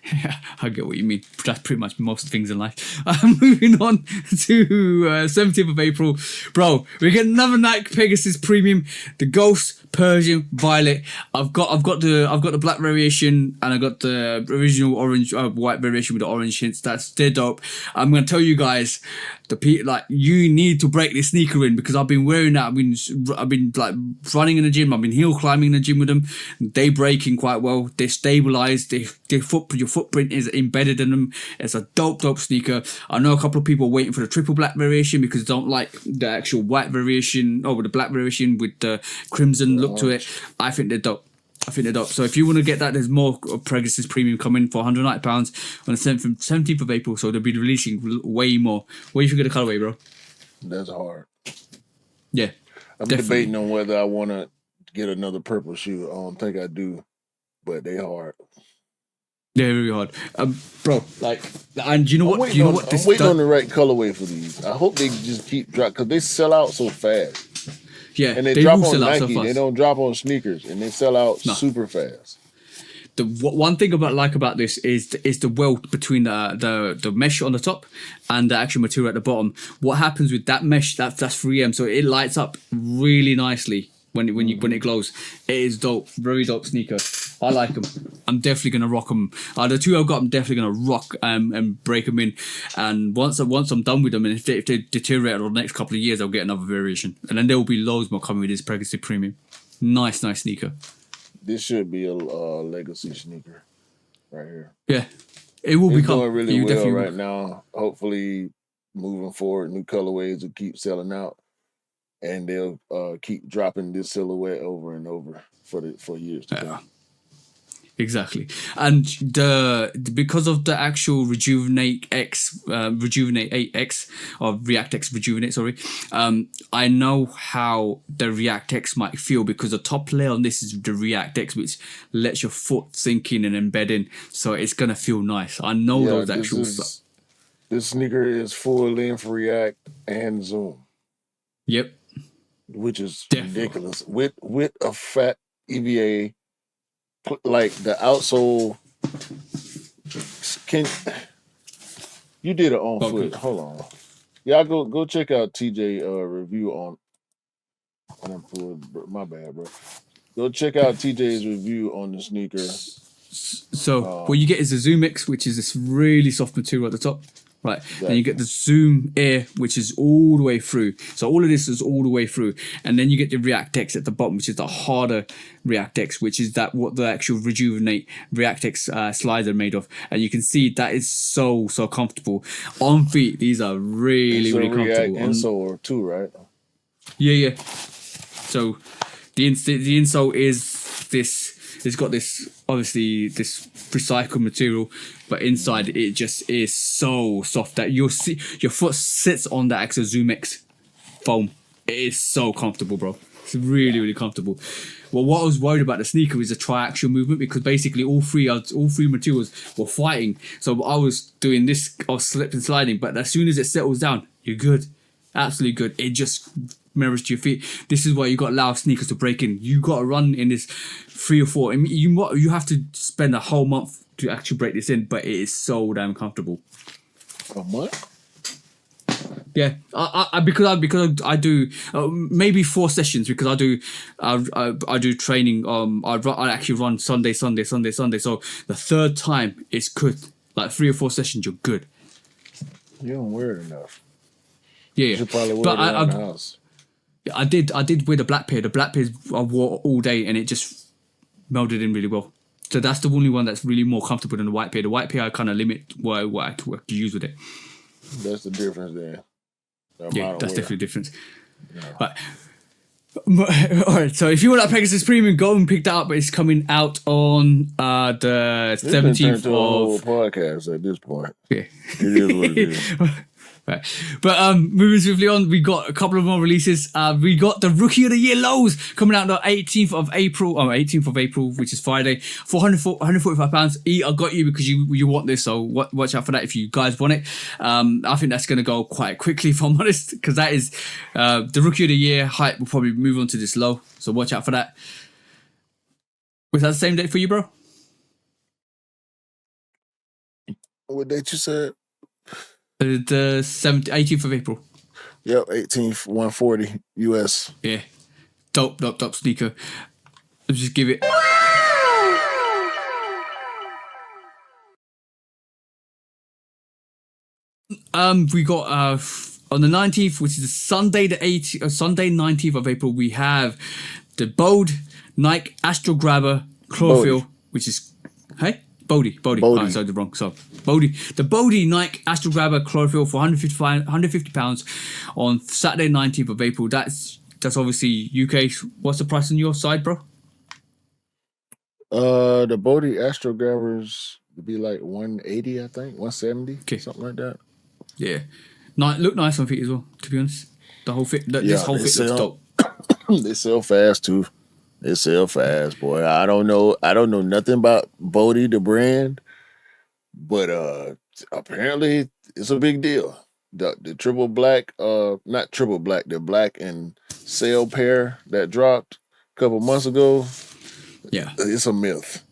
Yeah, I get what you mean. That's pretty much most things in life. Moving on to 17th of April, bro. We get another Nike Pegasus Premium, the Ghost Persian Violet. I've got the black variation, and I got the original orange white variation with the orange hints. They're dope. I'm gonna tell you guys, you need to break this sneaker in, because I've been wearing that. I've been like running in the gym. I've been hill climbing in the gym with them. They breaking quite well. They're stabilized. Your footprint is embedded in them. It's a dope sneaker. I know a couple of people are waiting for the triple black variation because they don't like the actual white variation with the black variation with the crimson look to it. I think they're dope. So if you want to get that, there's more Pegasus Premium coming for £190 on the 17th of April. So they'll be releasing way more. What do you think of the colorway, bro? That's hard. Yeah, I'm debating on whether I want to get another purple shoe. I don't think I do, but they hard. They're very hard, bro. And you know what? I'm waiting on the right colorway for these. I hope they just keep dropping, because they sell out so fast. Yeah, and they drop on Nike. They don't drop on sneakers, and they sell out super fast. The one thing about this is the welt between the mesh on the top and the actual material at the bottom. What happens with that mesh? That's 3M, so it lights up really nicely when it glows. It is dope, very dope sneaker. I like them. I'm definitely gonna rock them. The two I've got, I'm definitely gonna rock and break them in. And once I'm done with them, and if they deteriorate over the next couple of years, I'll get another variation, and then there will be loads more coming with this Pegasus Premium. Nice sneaker. This should be a legacy sneaker right here. Yeah, it will become doing really well right now. Hopefully, moving forward, new colorways will keep selling out, and they'll keep dropping this silhouette over and over for years to come. Exactly, and because of the actual Rejuvenate 8X or ReactX Rejuvenate, sorry, I know how the ReactX might feel, because the top layer on this is the ReactX, which lets your foot sink in and embed in, so it's gonna feel nice. I know those actual stuff. This sneaker is full length React and Zoom. Yep, which is ridiculous with a fat EVA. Like the outsole, you did it on foot? Hold on, y'all go check out TJ review on foot. My bad, bro. Go check out TJ's review on the sneaker. So what you get is the Zoom X, which is this really soft material at the top. Right, Exactly. then you get the Zoom Air, which is all the way through. So all of this is all the way through, and then you get the ReactX at the bottom, which is the harder ReactX, which is that what the actual Rejuvenate ReactX slides are made of. And you can see that is so comfortable on feet. These are really comfortable. Insole too, right? Yeah. So the insole is this. It's got this, obviously, this recycled material, but inside it just is so soft that you'll see your foot sits on the actual Zoom X foam. It is so comfortable, bro. It's really comfortable. Well, what I was worried about the sneaker is the triaxial movement, because basically all three materials were fighting. So I was doing this, I was slip and sliding, but as soon as it settles down, you're good. Absolutely good. It just mirrors to your feet. This is why you got to allow sneakers to break in. You got to run in this 3 or 4. I mean, you have to spend a whole month to actually break this in, but it is so damn comfortable. A month? Yeah, because I do maybe 4 sessions, because I do training. I actually run Sunday. So the third time it's good. Like 3 or 4 sessions, you're good. You don't wear it enough. Yeah, You should probably wear it around the house. I did wear the black pair. The black pair I wore all day, and it just melded in really well. So that's the only one that's really more comfortable than the white pair. The white pair I kind of limit what I use with it. That's the difference there. Yeah, that's definitely the difference. Yeah. But all right, so if you want that Pegasus Premium, go and pick that up. It's coming out on the 17th of... whole podcast at this point. Yeah. It is what it is. Right. But moving swiftly on, we got a couple of more releases. We got the Rookie of the Year lows coming out on the 18th of April, which is Friday, for £145. I got you because you want this, so watch out for that if you guys want it. I think that's going to go quite quickly, if I'm honest, because that is the Rookie of the Year hype will probably move on to this low, so watch out for that. Was that the same date for you, bro? What date you said? The 18th of April. Yep, 18th, 140 US. Yeah. Dope sneaker. Let's just give it. We got on the 19th, which is Sunday 19th of April, we have the Bold Nike Astro Grabber Chlorophyll, which is Bodhi. Oh, sorry, the wrong. So Bodhi. The Bodhi Nike Astro Grabber Chlorophyll for £150 on Saturday 19th of April. That's obviously UK. What's the price on your side, bro? The Bodhi Astro Grabbers would be like 180, I think, 170, something like that. Yeah, look nice on feet as well. To be honest, the whole fit. This whole fit looks dope. They sell fast too. They sell fast, boy. I don't know nothing about Bodhi, the brand, but apparently it's a big deal. The triple black, not triple black, the black and sail pair that dropped a couple months ago. Yeah, it's a myth.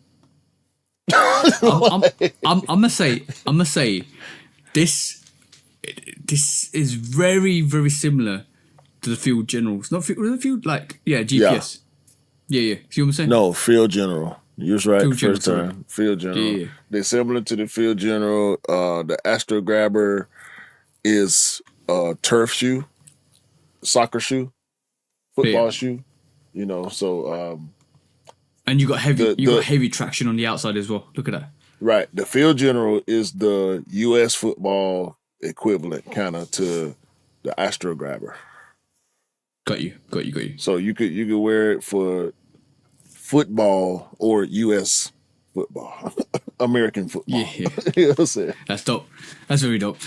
I'm gonna say this is very, very similar to the Field Generals. Not Field, like GPS. Yeah. See what I'm saying? No, Field General. You was right Field first General, time. Field General. Yeah. They're similar to the Field General. The Astro Grabber is a turf shoe, soccer shoe, football shoe. You know, so and you got heavy traction on the outside as well. Look at that. Right. The Field General is the US football equivalent kind of to the Astro Grabber. Got you. So you could wear it for football or US football, American football. Yeah. You know what I'm saying? That's dope. That's very dope.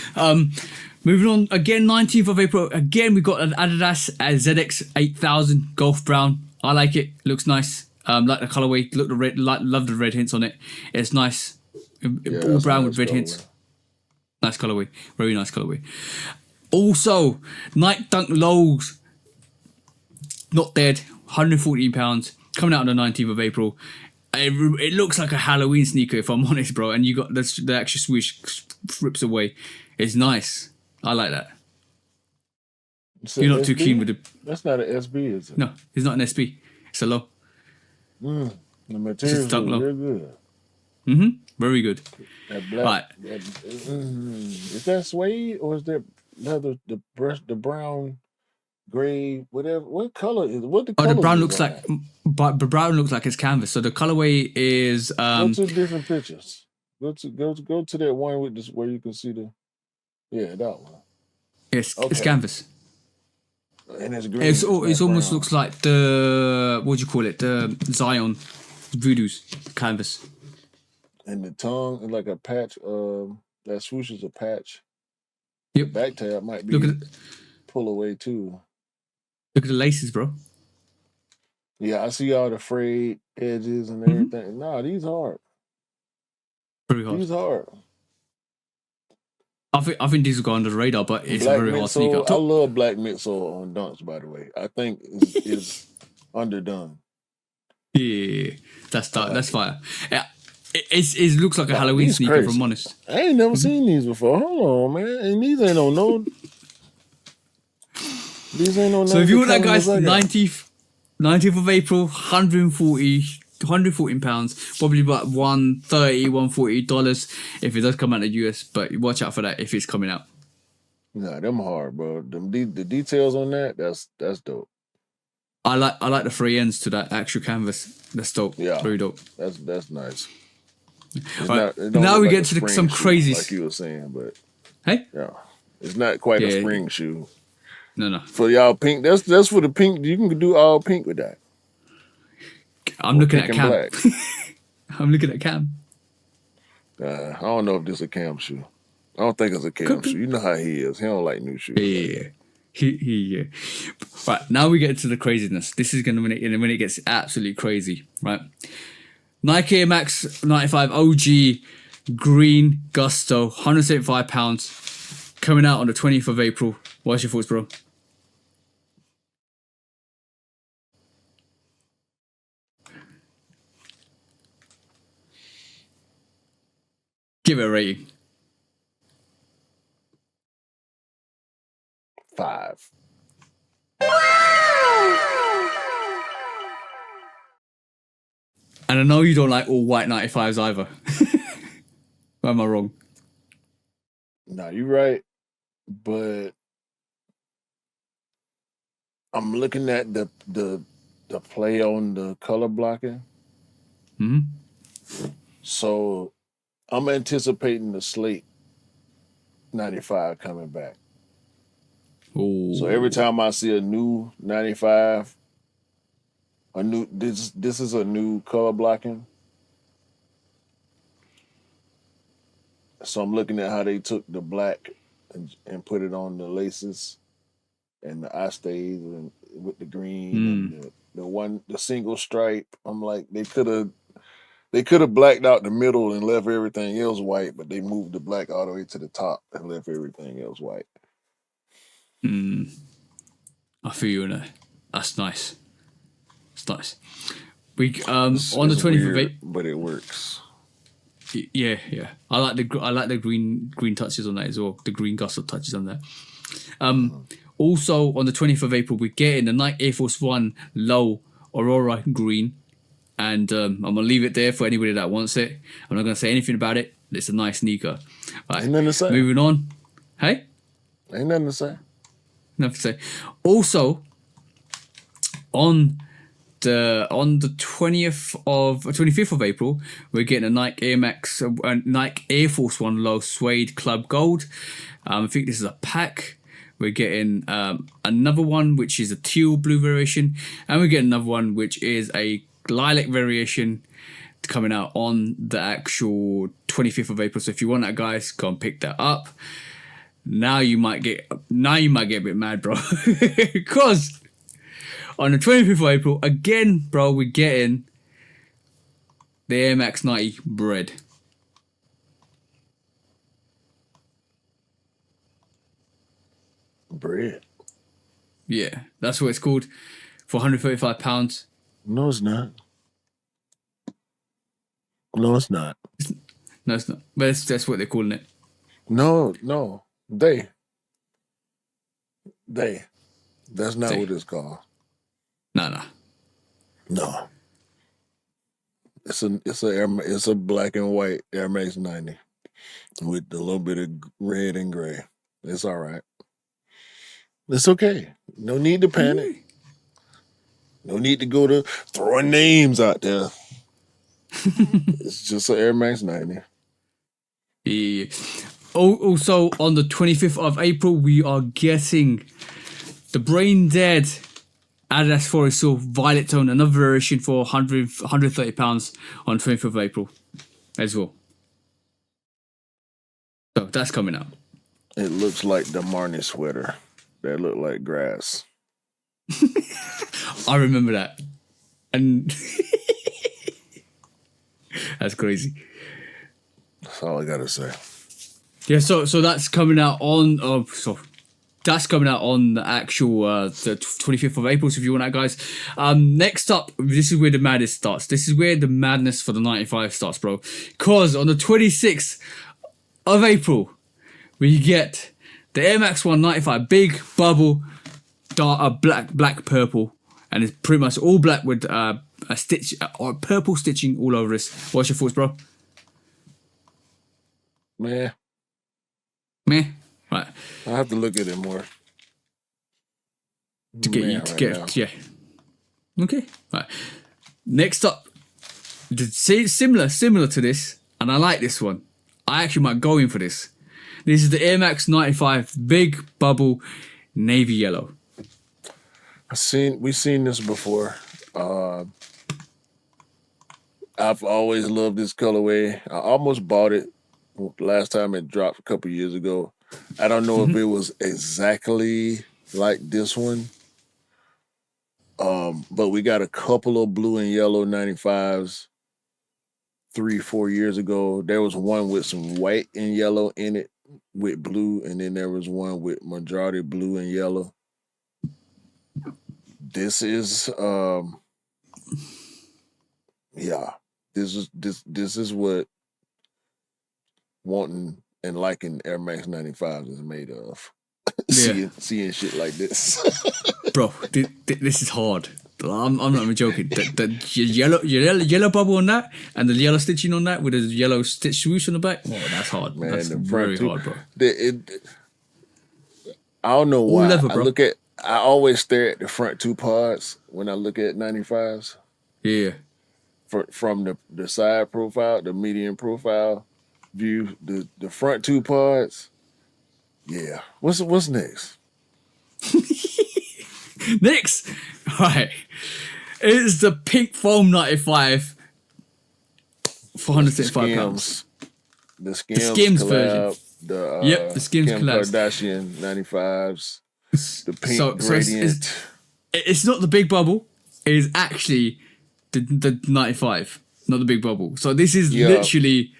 Moving on again, 19th of April. Again, we got an Adidas ZX 8000 Golf Brown. I like it. Looks nice. Like the colorway. Look the red. Love the red hints on it. It's nice. All brown with red hints. Nice colorway. Very nice colorway. Also, Nike Dunk Lows. Not dead. £114. Coming out on the 19th of April. It looks like a Halloween sneaker, if I'm honest, bro. And you got the actual swoosh rips away. It's nice. I like that. You're not too keen with the... That's not an SB, is it? No, it's not an SB. It's a low. The It's just materials stuck look low. real good. Very good. That black. Right. Is that suede or is that leather? The brown, gray, whatever. What color is? What the Oh, the colors brown is looks on like, that? but the brown looks like it's canvas. So the colorway is Go to different pictures. Go to that one with this where you can see the. Yeah, that one. it's Okay. canvas. And it's green. It's It not almost brown. looks like the what do you call it? The Zion Voodoo's canvas. And the tongue is like a patch. That swoosh is a patch. Yep. The back tab might Look be at pull away too. look at the laces, bro. Yeah, I see all the frayed edges and everything. Nah, these hard. Very hard. These hard. I think these will go under the radar, but it's Black a very hard sneaker. midsole. I love black midsole on dunks. By the way, I think is underdone. Yeah, that's fire. Yeah, it looks like a Halloween these sneaker. crazy. If I'm honest. I ain't never seen these before. Hold on, man. And these ain't on no. These ain't on. So if you want that, guys, 19th of April, 140 pounds, probably about $140 if it does come out of the US. But watch out for that if it's coming out. Nah, them hard, bro. The details on that, that's dope. I like the three ends to that actual canvas. That's dope. Yeah, very dope. That's nice. Right. Now we get to some crazy, like you were saying, but hey, yeah, it's not quite a spring shoe. No. For y'all pink, that's for the pink. You can do all pink with that. I'm looking at Cam. Black. I'm looking at Cam. I don't know if this is a Cam shoe. I don't think it's a Cam shoe. You know how he is. He don't like new shoes. Yeah. Yeah. Right, now we get to the craziness. This is gonna when it gets absolutely crazy, right? Nike Air Max 95 OG green Gusto, £175, coming out on the 20th of April. What's your thoughts, bro? Give it a rating. 5. And I know you don't like all white 95s either. Or am I wrong? No, you're right. But I'm looking at the play on the color blocking. So I'm anticipating the slate 95 coming back. Ooh. So every time I see a new 95, this is a new color blocking. So I'm looking at how they took the black and put it on the laces and the eye stays and with the green and the single stripe. I'm like, they could have blacked out the middle and left everything else white, but they moved the black all the way to the top and left everything else white. I feel you in it. That's nice. It's nice. We on the 20th of April, but it works. Yeah. I like the green touches on that as well. The green gusset touches on that. Also on the 20th of April, we're getting the Nike Air Force One Low Aurora Green, and I'm gonna leave it there for anybody that wants it. I'm not gonna say anything about it. It's a nice sneaker. Right, Ain't nothing to say. Moving on. Hey, ain't nothing to say. Nothing to say. Also, on the 25th of April, we're getting a Nike Air Force One Low Suede Club Gold. I think this is a pack. We're getting another one which is a teal blue variation, and we're getting another one which is a lilac variation coming out on the actual 25th of April. So if you want that, guys, go and pick that up. Now you might get a bit mad, bro, because on the 25th of April, again, bro, we're getting the Air Max 90 bread. Bread. Yeah, that's what it's called, for £135. No, it's not. No, it's not. No, it's not. But that's what they're calling it. No. They. That's not what it's called. No. It's a black and white Air Max 90 with a little bit of red and gray. It's all right. It's okay. No need to panic. No need to go to throwing names out there. It's just an Air Max 90. Yeah. Also, on the 25th of April, we are getting the Brain Dead Adidas Forest Silk Violet Tone, another version for £130 on 25th of April as well. So that's coming out. It looks like the Marnie sweater that looked like grass. I remember that. And that's crazy. That's all I gotta say. Yeah, so that's coming out on that's coming out on the actual the 25th of April. So if you want that, guys. Next up, this is where the madness starts. This is where the madness for the 95 starts, bro. Cause on the 26th of April, we get the Air Max 195 big bubble, dark black purple, and it's pretty much all black with a stitch or purple stitching all over this. What's your thoughts, bro? Meh. Right. I have to look at it more. To get you to get yeah. Okay. Right. Next up, similar to this, and I like this one. I actually might go in for this. This is the Air Max 95 big bubble navy yellow. We've seen this before. I've always loved this colorway. I almost bought it last time it dropped a couple years ago. I don't know if it was exactly like this one. But we got a couple of blue and yellow 95s 3-4 years ago. There was one with some white and yellow in it with blue, and then there was one with majority blue and yellow. This is this is what wanting and liking Air Max 95s is made of. Seeing shit like this. Bro, this is hard. I'm not even joking. The yellow bubble on that and the yellow stitching on that with a yellow stitch swoosh on the back. Oh, that's hard. Man, that's very hard, bro. I don't know why. Level, I always stare at the front two parts when I look at 95s. Yeah. From the side profile, the median profile view, the front two parts. Yeah. What's next? Next, right, is the pink foam 95 for £165. The Skims version. The Skims Kim collab. Kardashian 95s. The pink gradient. It's not the big bubble. It is actually the 95, not the big bubble. So this is literally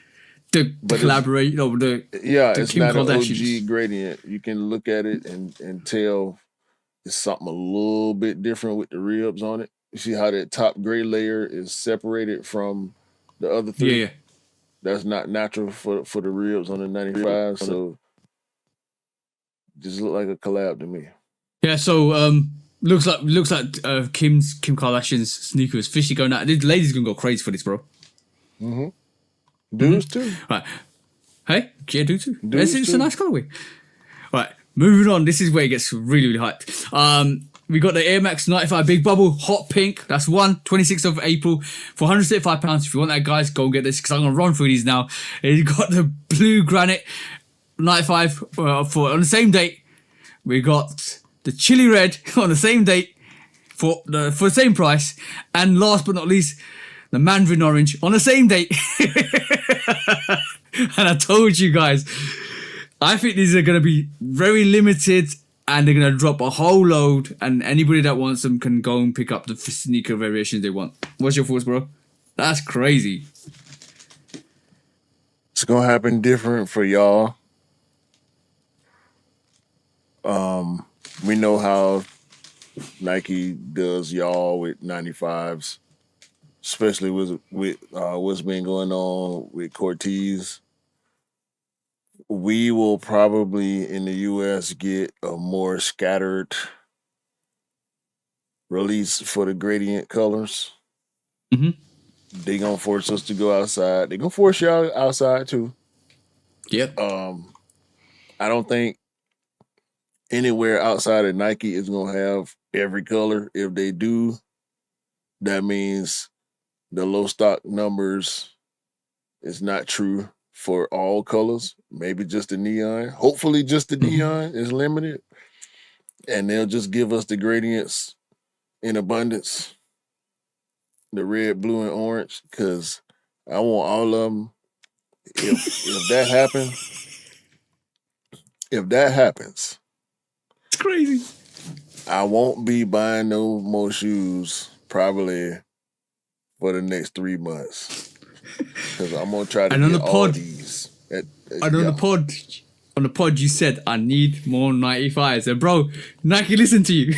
the collaboration. No, it's Kim not an OG gradient. You can look at it and tell it's something a little bit different with the ribs on it. You see how that top gray layer is separated from the other three? Yeah. That's not natural for the ribs on the 95. So just look like a collab to me. Yeah, so looks like Kim Kardashian's sneakers officially going out. The ladies gonna go crazy for this, bro. Dudes too. Right. Hey, yeah, dudes too. It's a nice colorway. Right. Moving on, this is where it gets really, really hyped. We got the Air Max 95 Big Bubble Hot Pink. That's 26th of April for £135. If you want that, guys, go and get this because I'm going to run through these now. You got the Blue Granite 95 for on the same date. We got the Chili Red on the same date for the same price. And last but not least, the Mandarin Orange on the same date. And I told you guys, I think these are going to be very limited and they're going to drop a whole load and anybody that wants them can go and pick up the sneaker variations they want. What's your thoughts, bro? That's crazy. It's going to happen different for y'all. We know how Nike does y'all with 95s, especially with what's been going on with Cortez. We will probably in the US get a more scattered release for the gradient colors. They gonna force us to go outside. They gonna force y'all outside too. Yep. I don't think anywhere outside of Nike is gonna have every color. If they do, that means the low stock numbers is not true for all colors. Maybe just the neon. Hopefully, just the neon is limited, and they'll just give us the gradients in abundance, the red, blue, and orange. Because I want all of them. If that happens, It's crazy. I won't be buying no more shoes probably for the next 3 months because I'm gonna try to get all these. On the pod, you said I need more 95s, and bro, Nike, listen to you.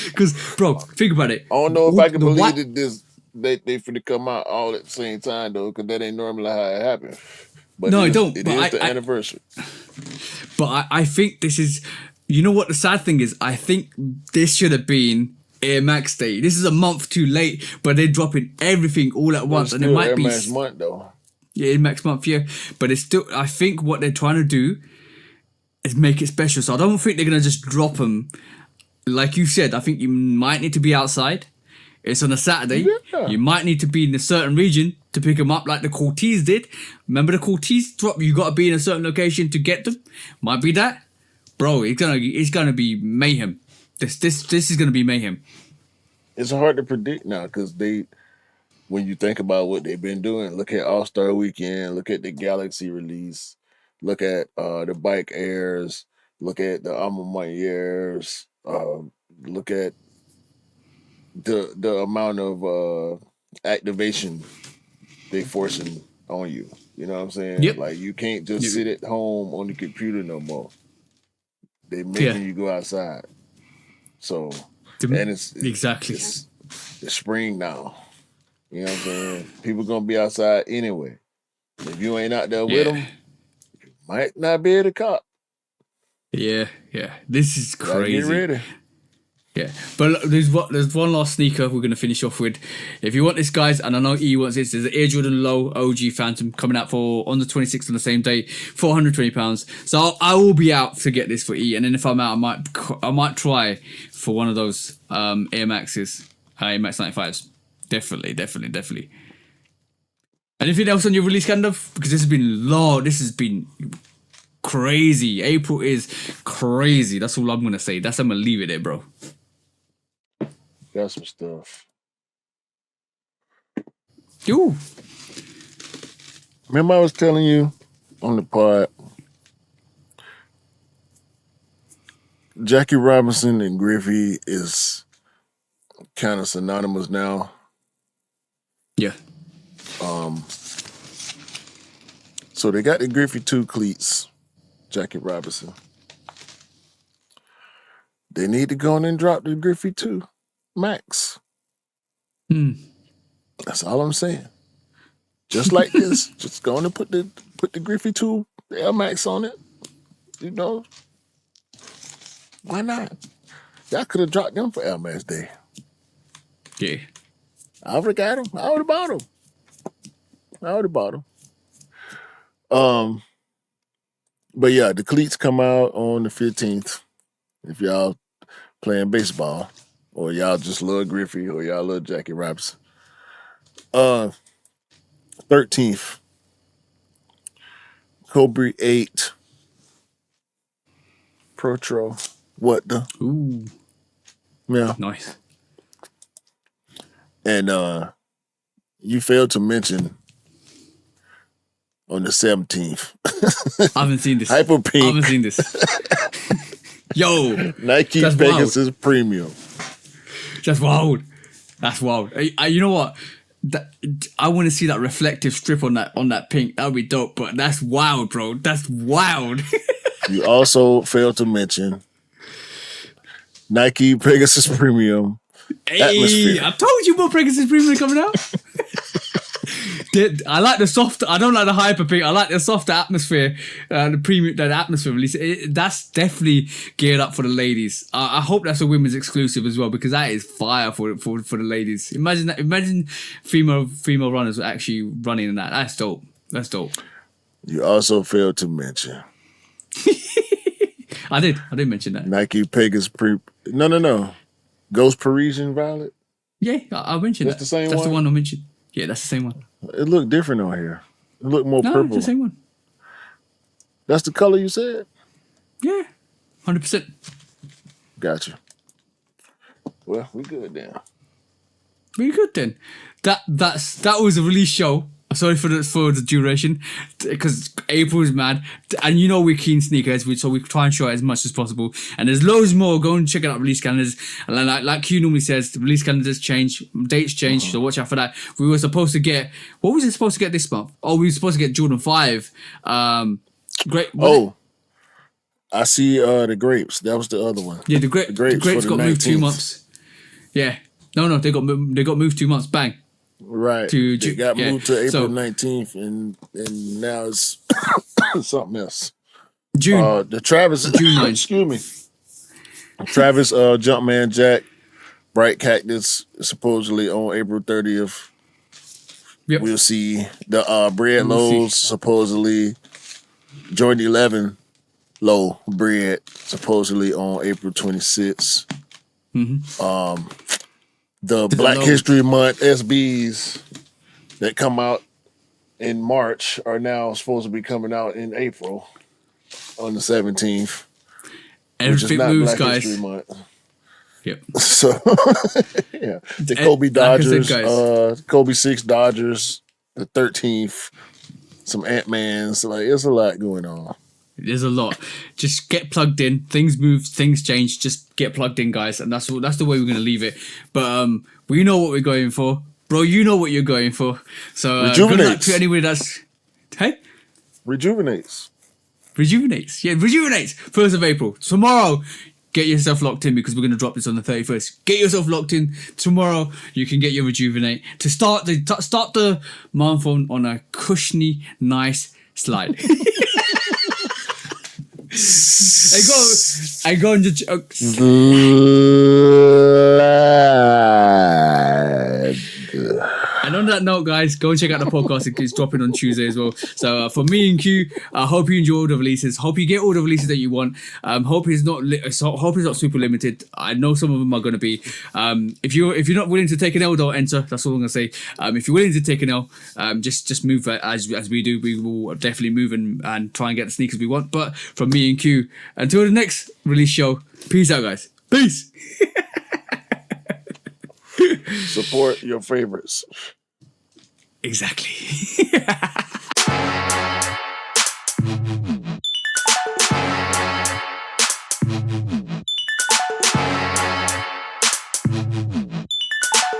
Because, bro, think about it. I don't know if I can believe that they finna come out all at the same time though, because that ain't normally how it happens. But no, it don't. It is the anniversary. But I think this is, you know what the sad thing is? I think this should have been Air Max Day. This is a month too late, but they're dropping everything all at once, and it might be Air Max month though. Yeah, Air Max month, yeah. But it's still, I think what they're trying to do is make it special. So I don't think they're gonna just drop them. Like you said, I think you might need to be outside. It's on a Saturday. Yeah. You might need to be in a certain region to pick them up, like the Cortez did. Remember the Cortez drop? You got to be in a certain location to get them. Might be that, bro. It's gonna be mayhem. This is gonna be mayhem. It's hard to predict now because when you think about what they've been doing, look at All Star Weekend, look at the Galaxy release, look at the Bike Airs, look at the Alma Mater's, look at the amount of activation they forcing on you. You know what I'm saying? Yep. Like you can't just sit at home on the computer no more. They making you go outside. So and it's exactly it's spring now. You know what I'm saying? People gonna be outside anyway. If you ain't out there with them, you might not be able to cop. Yeah. This is crazy. Get ready. Yeah, but there's one last sneaker we're going to finish off with. If you want this, guys, and I know E wants this, there's the Air Jordan Low OG Phantom coming out on the 26th on the same day, £420. So I will be out to get this for E, and then if I'm out, I might try for one of those Air Maxes, Air Max 95s. Definitely. Anything else on your release calendar? Because this has been crazy. April is crazy. That's all I'm going to say. I'm going to leave it there, bro. Got some stuff. Yo. Remember I was telling you on the pod, Jackie Robinson and Griffey is kind of synonymous now. Yeah. So they got the Griffey 2 cleats, Jackie Robinson. They need to go in and drop the Griffey 2 Max. That's all I'm saying. Just like this, just go in and put the Griffey 2 Air Max on it. You know, why not? Y'all could have dropped them for Air Max Day. Yeah. I would have got them. I would have bought them. But yeah, the cleats come out on the 15th. If y'all playing baseball, or y'all just love Griffey, or y'all love Jackie Robinson. 13th, Cobra 8 Protro. What the? Ooh. Yeah. Nice. And you failed to mention on the 17th. I haven't seen this. Hyper Pink. I haven't seen this. Yo. Nike Pegasus Premium. That's wild. You know what? I want to see that reflective strip on that pink. That would be dope. But that's wild, bro. That's wild. You also failed to mention Nike Pegasus Premium. Hey, I told you about Pegasus Premium coming out. I like the soft. I don't like the hyper pink. I like the softer atmosphere, the premium, the atmosphere release. That's definitely geared up for the ladies. I hope that's a women's exclusive as well because that is fire for the ladies. Imagine that. Imagine female runners actually running in that. That's dope. That's dope. You also failed to mention. I did mention that. Nike Pegasus No. Ghost Parisian Violet. Yeah, I mentioned that. That's the same That's one? the one I mentioned. Yeah, that's the same one. It looked different on here. It looked more No, purple. it's the same one. That's the color you said? Yeah, 100%. Gotcha. Well, we good then. Very good then. That was a release show. Sorry for the duration, because April is mad, and you know we're keen sneakers, so we try and show it as much as possible. And there's loads more. Go and check out release calendars. And like Q normally says, the release calendars change, dates change, so watch out for that. We were supposed to get, what was it supposed to get this month? Oh, we were supposed to get Jordan 5. Great. Oh, I see the grapes. That was the other one. Yeah, the grapes got moved 2 months. Yeah, no, they got moved 2 months. Bang. Right. It got moved to April 19th, and now it's something else. June. The Travis June 9th. Excuse me. Travis Jumpman Jack Bright Cactus supposedly on April 30th. Yep. We'll see the bread lows supposedly. Jordan 11 low bread supposedly on April 26th. Mm-hmm. The Black History Month SBs that come out in March are now supposed to be coming out in April on the 17th. Everything moves, Black guys. History Month. Yep. So, yeah. The Kobe Dodgers, Kobe 6 Dodgers, the 13th, some Ant-Mans. Like, there's a lot going on. There's a lot. Just get plugged in. Things move, things change. Just get plugged in, guys, and that's the way we're gonna leave it. But we know what we're going for, bro. You know what you're going for. So good luck to anybody that's Rejuvenates. Yeah, rejuvenates. 1st of April. Tomorrow, get yourself locked in because we're gonna drop this on the 31st. Get yourself locked in. Tomorrow, you can get your rejuvenate to start the month on a cushiony, nice slide. I go and just and on that note, guys, go and check out the podcast. It's dropping on Tuesday as well. So for me and Q, I hope you enjoy all the releases. Hope you get all the releases that you want. Hope it's not super limited. I know some of them are going to be. If you're not willing to take an L, don't enter. That's all I'm going to say. If you're willing to take an L, just move as we do. We will definitely move and try and get the sneakers we want. But from me and Q, until the next release show, peace out, guys. Peace. Support your favorites. Exactly.